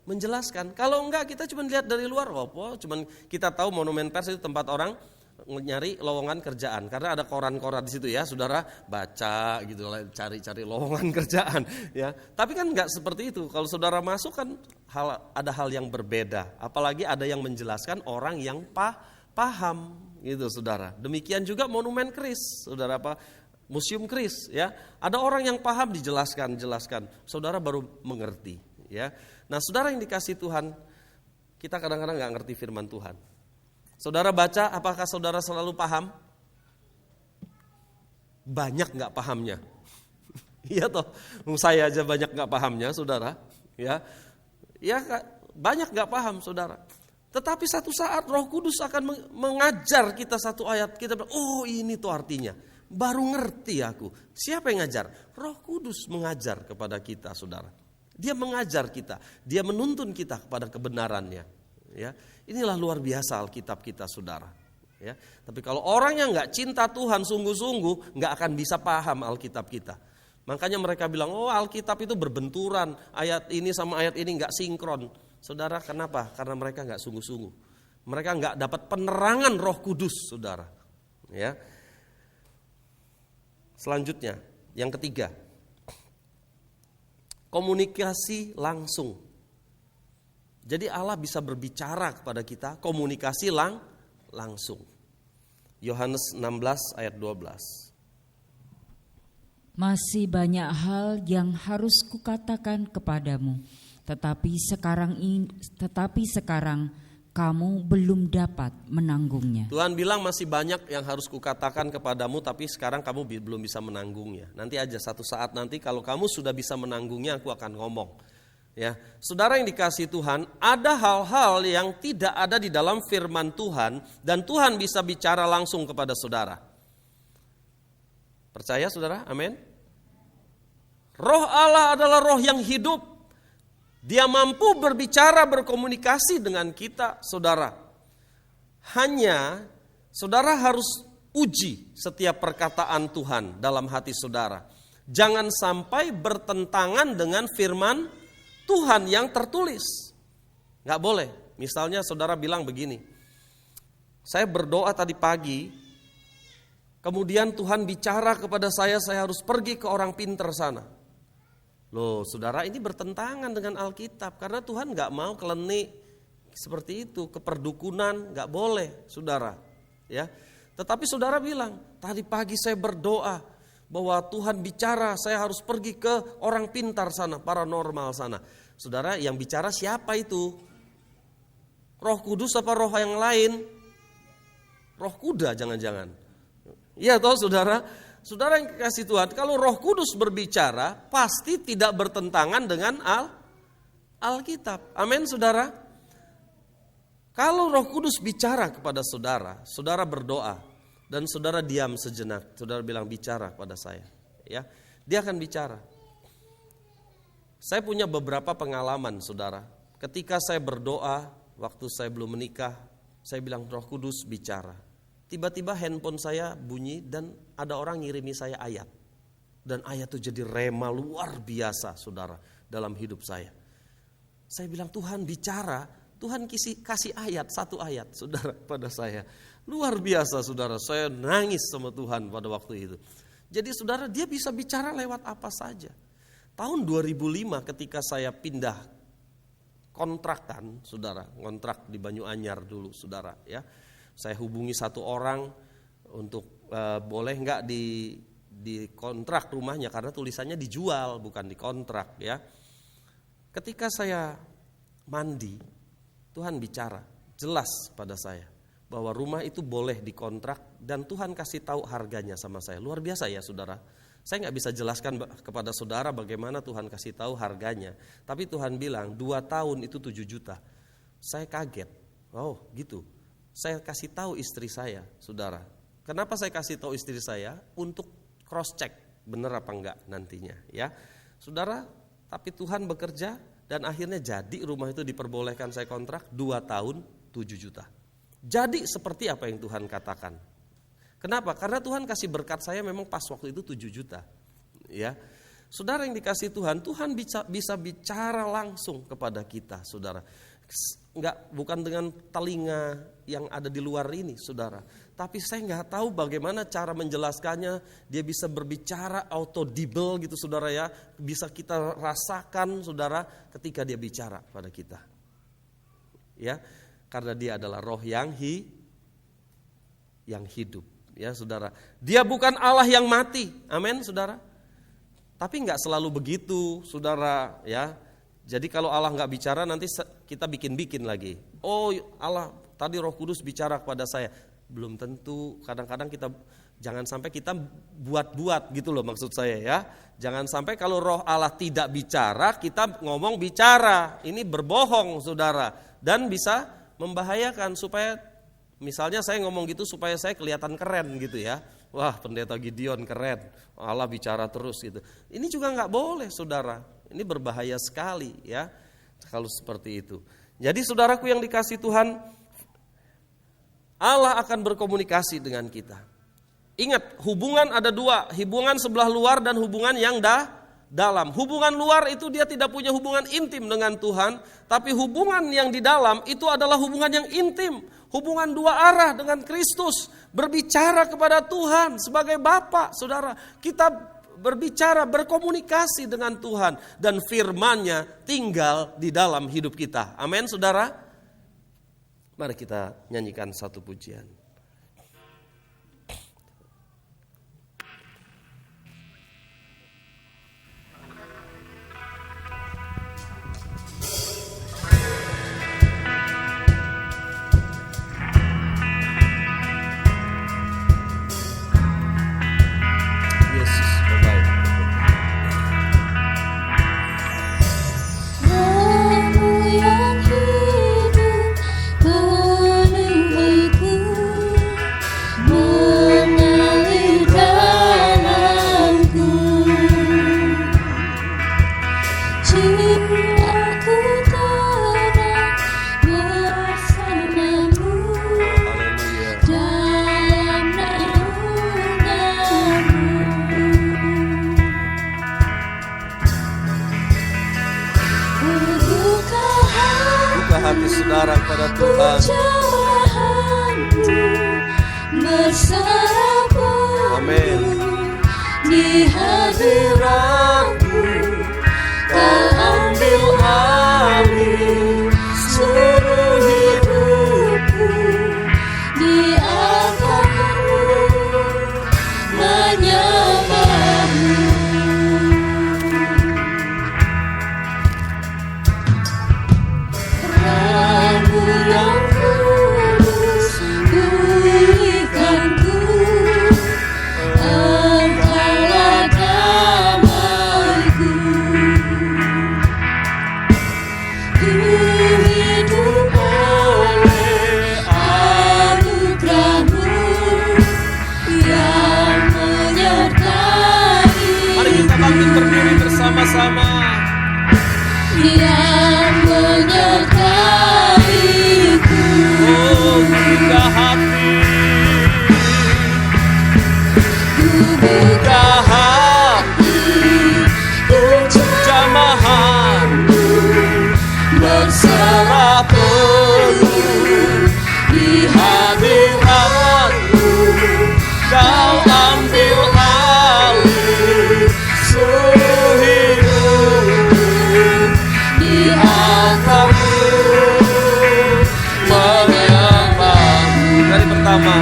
menjelaskan. Kalau enggak kita cuma lihat dari luar, cuman kita tahu monumen pers itu tempat orang nyari lowongan kerjaan karena ada koran-koran di situ ya saudara, baca gitu, cari-cari lowongan kerjaan ya. Tapi kan nggak seperti itu. Kalau saudara masuk kan ada hal yang berbeda, apalagi ada yang menjelaskan orang yang paham gitu saudara. Demikian juga monumen keris saudara, museum keris ya, ada orang yang paham dijelaskan, saudara baru mengerti ya. Nah saudara yang dikasih Tuhan, kita kadang-kadang nggak ngerti firman Tuhan. Saudara baca, apakah saudara selalu paham? Banyak gak pahamnya. Iya toh, saya aja banyak gak pahamnya saudara. Ya, banyak gak paham saudara. Tetapi satu saat Roh Kudus akan mengajar kita satu ayat. Kita bilang, oh ini tuh artinya. Baru ngerti aku. Siapa yang ngajar? Roh Kudus mengajar kepada kita saudara. Dia mengajar kita. Dia menuntun kita kepada kebenarannya. Ya, inilah luar biasa Alkitab kita saudara. Ya, tapi kalau orang yang nggak cinta Tuhan sungguh-sungguh nggak akan bisa paham Alkitab kita. Makanya mereka bilang, oh Alkitab itu berbenturan, ayat ini sama ayat ini nggak sinkron. Saudara, kenapa? Karena mereka nggak sungguh-sungguh. Mereka nggak dapat penerangan Roh Kudus, saudara. Ya. Selanjutnya, yang ketiga, komunikasi langsung. Jadi Allah bisa berbicara kepada kita, komunikasi langsung. Yohanes 16 ayat 12. Masih banyak hal yang harus kukatakan kepadamu, tetapi sekarang kamu belum dapat menanggungnya. Tuhan bilang masih banyak yang harus kukatakan kepadamu, tapi sekarang kamu belum bisa menanggungnya. Nanti aja satu saat nanti kalau kamu sudah bisa menanggungnya, aku akan ngomong. Ya, saudara yang dikasihi Tuhan, ada hal-hal yang tidak ada di dalam firman Tuhan dan Tuhan bisa bicara langsung kepada saudara. Percaya saudara? Amin. Roh Allah adalah roh yang hidup. Dia mampu berbicara, berkomunikasi dengan kita, saudara. Hanya saudara harus uji setiap perkataan Tuhan dalam hati saudara. Jangan sampai bertentangan dengan firman Tuhan yang tertulis. Gak boleh. Misalnya saudara bilang begini, saya berdoa tadi pagi, kemudian Tuhan bicara kepada saya harus pergi ke orang pinter sana. Loh saudara, ini bertentangan dengan Alkitab, karena Tuhan gak mau klenik seperti itu, keperdukunan gak boleh saudara. Ya. Tetapi saudara bilang, tadi pagi saya berdoa bahwa Tuhan bicara saya harus pergi ke orang pintar sana, paranormal sana. Saudara, yang bicara siapa itu? Roh Kudus apa roh yang lain? Roh kuda jangan-jangan. Iya toh saudara? Saudara yang kasih Tuhan, kalau Roh Kudus berbicara pasti tidak bertentangan dengan Alkitab. Amin saudara? Kalau Roh Kudus bicara kepada saudara, saudara berdoa dan saudara diam sejenak, saudara bilang bicara kepada saya, ya. Dia akan bicara. Saya punya beberapa pengalaman saudara. Ketika saya berdoa, waktu saya belum menikah, saya bilang Roh Kudus bicara. Tiba-tiba handphone saya bunyi dan ada orang ngirimi saya ayat. Dan ayat itu jadi rema luar biasa saudara dalam hidup saya. Saya bilang Tuhan bicara, Tuhan kasih ayat, satu ayat saudara pada saya. Luar biasa saudara, saya nangis sama Tuhan pada waktu itu. Jadi saudara, dia bisa bicara lewat apa saja. Tahun 2005 ketika saya pindah kontrakan saudara, kontrak di Banyuanyar dulu saudara ya. Saya hubungi satu orang untuk boleh nggak di kontrak rumahnya, karena tulisannya dijual bukan dikontrak ya. Ketika saya mandi, Tuhan bicara jelas pada saya bahwa rumah itu boleh dikontrak dan Tuhan kasih tahu harganya sama saya. Luar biasa ya saudara. Saya nggak bisa jelaskan kepada saudara bagaimana Tuhan kasih tahu harganya. Tapi Tuhan bilang 2 tahun itu 7 juta. Saya kaget. Oh gitu. Saya kasih tahu istri saya, saudara. Kenapa saya kasih tahu istri saya? Untuk cross check benar apa enggak nantinya, ya, saudara. Tapi Tuhan bekerja dan akhirnya jadi rumah itu diperbolehkan saya kontrak 2 tahun 7 juta. Jadi seperti apa yang Tuhan katakan. Kenapa? Karena Tuhan kasih berkat saya memang pas waktu itu 7 juta, ya. Saudara yang dikasih Tuhan, Tuhan bisa bicara langsung kepada kita, saudara. Bukan dengan telinga yang ada di luar ini saudara, tapi saya nggak tahu bagaimana cara menjelaskannya. Dia bisa berbicara audible gitu saudara ya, bisa kita rasakan saudara ketika dia bicara pada kita ya, karena dia adalah roh yang hidup ya saudara. Dia bukan Allah yang mati, amin saudara, tapi nggak selalu begitu saudara ya. Jadi kalau Allah nggak bicara nanti kita bikin-bikin lagi. Oh Allah tadi Roh Kudus bicara kepada saya. Belum tentu, kadang-kadang kita jangan sampai kita buat-buat gitu loh maksud saya ya. Jangan sampai kalau Roh Allah tidak bicara kita ngomong bicara. Ini berbohong saudara. Dan bisa membahayakan supaya misalnya saya ngomong gitu supaya saya kelihatan keren gitu ya. Wah pendeta Gideon keren, Allah bicara terus gitu. Ini juga nggak boleh saudara. Ini berbahaya sekali ya kalau seperti itu. Jadi saudaraku yang dikasih Tuhan, Allah akan berkomunikasi dengan kita. Ingat, hubungan ada 2, hubungan sebelah luar dan hubungan yang dalam. Hubungan luar itu dia tidak punya hubungan intim dengan Tuhan, tapi hubungan yang di dalam itu adalah hubungan yang intim. Hubungan dua arah dengan Kristus, berbicara kepada Tuhan sebagai Bapa, saudara. Kita berbicara, berkomunikasi dengan Tuhan, dan firman-Nya tinggal di dalam hidup kita. Amin, saudara. Mari kita nyanyikan satu pujian. Hati saudara kepada Tuhan. Amin. Di hadirat-Mu Kau ambil alih seluruh hidupku. Di atap-Mu menyembah-Mu. Yang kudus pulihkanku, Engkaulah damaiku. Ku hidup oleh anugerah-Mu yang menyertai. Mari kita bangkit berdiri bersama-sama. Yang menyertaiku. Oh, buka hati. Ku buka hati untuk jamahan-Mu, berserah penuh di hadirat-Mu. Kau ambil alih seluruh hidupku. Di atap-Mu menyembah-Mu. Dari pertama.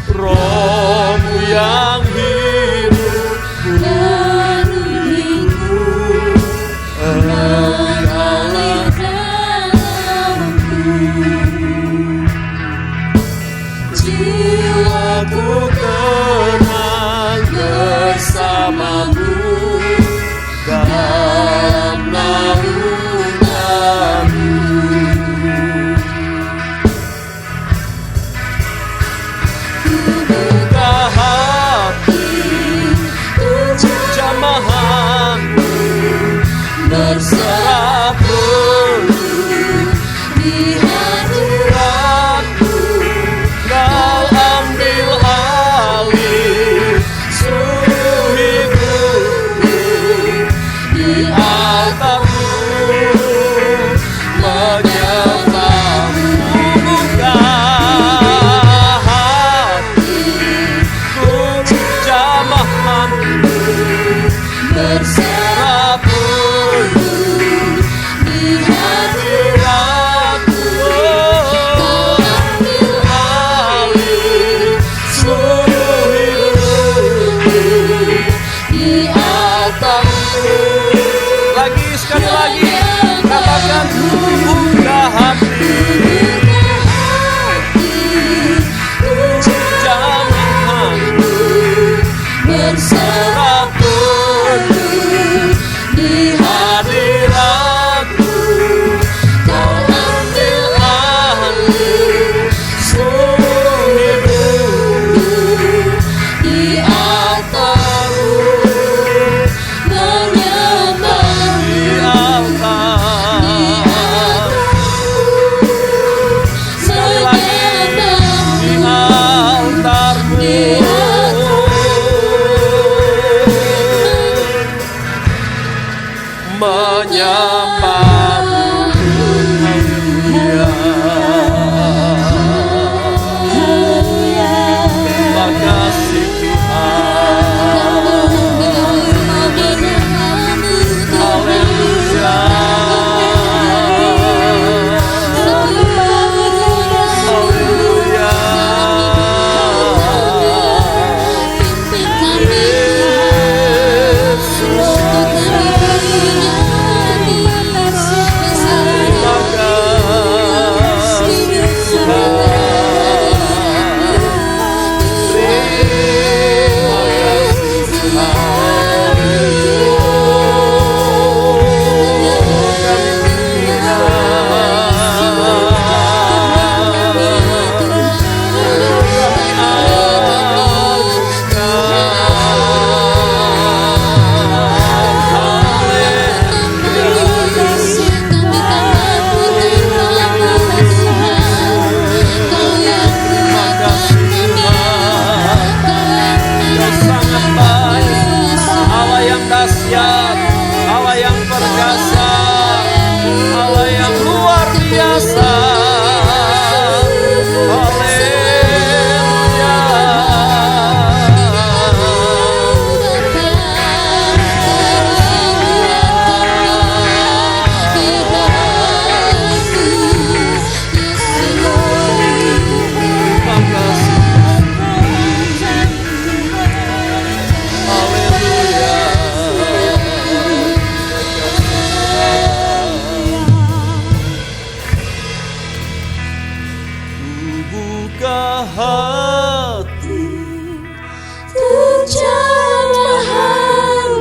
Roh-Mu yang hidup penuhiku, Engkaulah dalamku. Jiwaku tenang bersama-Mu dalam naungan-Mu. Ku buka hati untuk jamahan-Mu, berserah penuh di hadirat-Mu. Kau ambil alih seluruh hidup.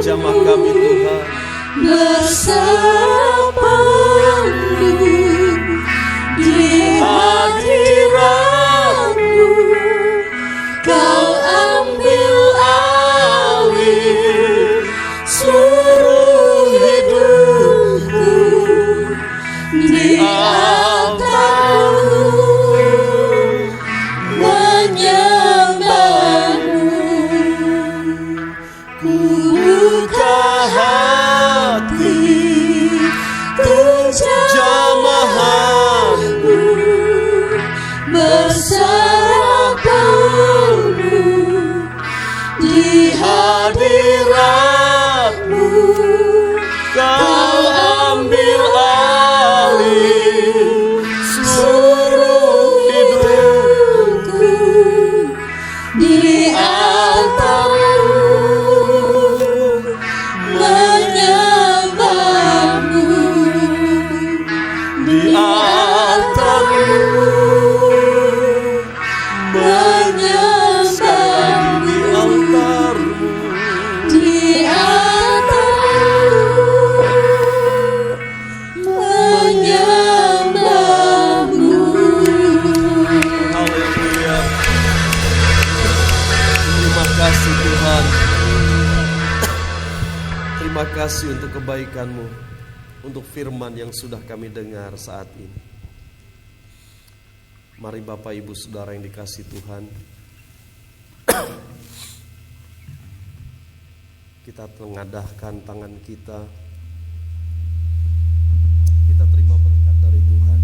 jamah kami Tuhan. Bersamamu di hadirat-Mu, Kau ambil alih seluruh hidupku di altar-Mu, menyembah-Mu. Ku buka hati untuk jamahan-Mu, berserah penuh di hadirat-Mu. Kau ambil alih seluruh hidupku di altar-Mu, menyembah-Mu di altar-Mu, menyembah-Mu Di altar-Mu. di altar-Mu, menyembah-Mu. Haleluya. Terima kasih Tuhan. Terima kasih untuk kebaikan-Mu, untuk firman yang sudah kami dengar saat ini. Mari Bapak Ibu Saudara yang dikasihi Tuhan, kita tengadahkan tangan kita. Kita terima berkat dari Tuhan.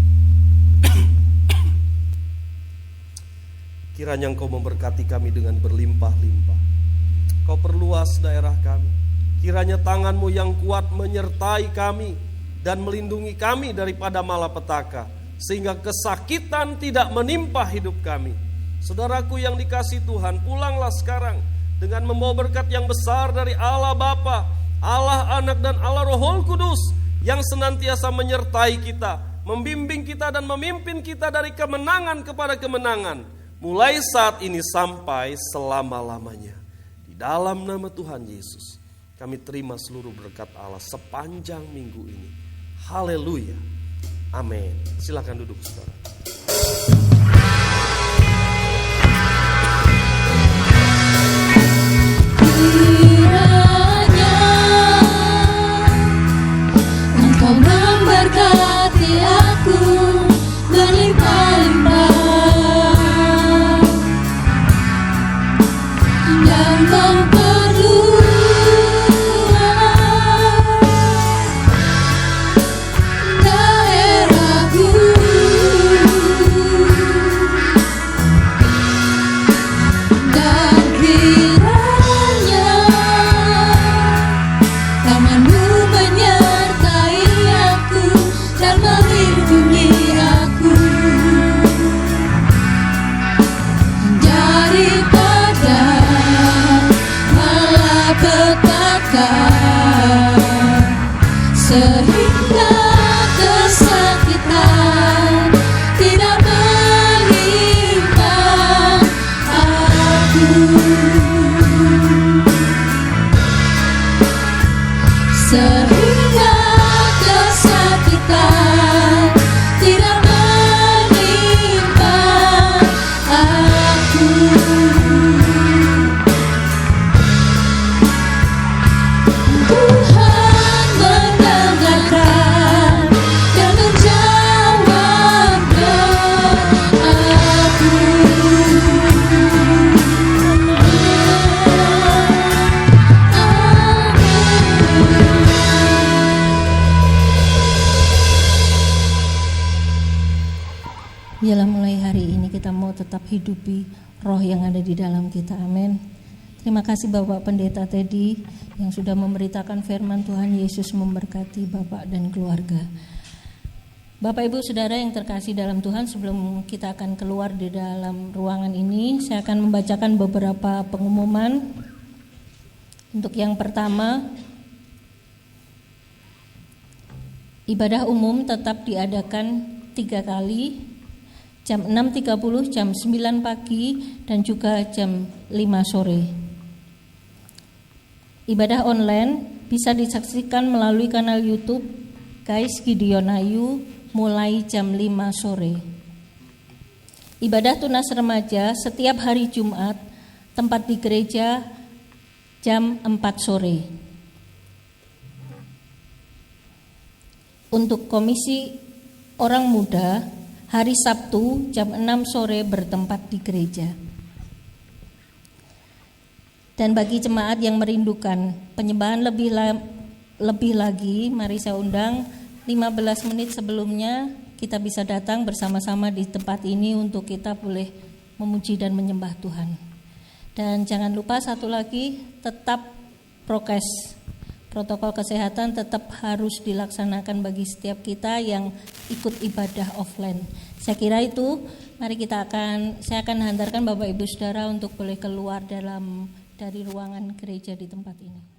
Kiranya Engkau memberkati kami dengan berlimpah-limpah. Kau perluas daerah kami. Kiranya tangan-Mu yang kuat menyertai kami dan melindungi kami daripada malapetaka, sehingga kesakitan tidak menimpa hidup kami. Saudaraku yang dikasihi Tuhan, pulanglah sekarang dengan membawa berkat yang besar dari Allah Bapa, Allah Anak dan Allah Roh Kudus yang senantiasa menyertai kita, membimbing kita dan memimpin kita dari kemenangan kepada kemenangan, mulai saat ini sampai selama-lamanya. Di dalam nama Tuhan Yesus, kami terima seluruh berkat Allah sepanjang minggu ini. Haleluya. Amin. Silakan duduk saudara. Kiranya Engkau memberkati aku berlimpah-limpah dan memperluas daerahku. Dan kiranya tangan-Mu menyertai aku dan melindungi aku daripada malapetaka, sehingga kesakitan tidak menimpa aku, sehingga kesakitan tidak menimpa aku. Tuhan mendengarkan dan menjawab doaku. Biarlah mulai hari ini kita mau tetap hidupi roh yang ada di dalam kita. Amin. Terima kasih Bapak Pendeta Teddy yang sudah memberitakan firman Tuhan. Yesus memberkati Bapak dan keluarga. Bapak Ibu Saudara yang terkasih dalam Tuhan, sebelum kita akan keluar di dalam ruangan ini, saya akan membacakan beberapa pengumuman. Untuk yang pertama, ibadah umum tetap diadakan 3 kali, jam 6.30, jam 9 pagi, dan juga jam 5 sore. Ibadah online bisa disaksikan melalui kanal YouTube Guys Gideon Ayu mulai jam 5 sore. Ibadah tunas remaja setiap hari Jumat, tempat di gereja jam 4 sore. Untuk komisi orang muda, hari Sabtu jam 6 sore bertempat di gereja. Dan bagi jemaat yang merindukan penyembahan lebih lagi, mari saya undang 15 menit sebelumnya kita bisa datang bersama-sama di tempat ini untuk kita boleh memuji dan menyembah Tuhan. Dan jangan lupa satu lagi, tetap prokes. Protokol kesehatan tetap harus dilaksanakan bagi setiap kita yang ikut ibadah offline. Saya kira itu, saya akan hantarkan Bapak Ibu Saudara untuk boleh keluar dari ruangan gereja di tempat ini.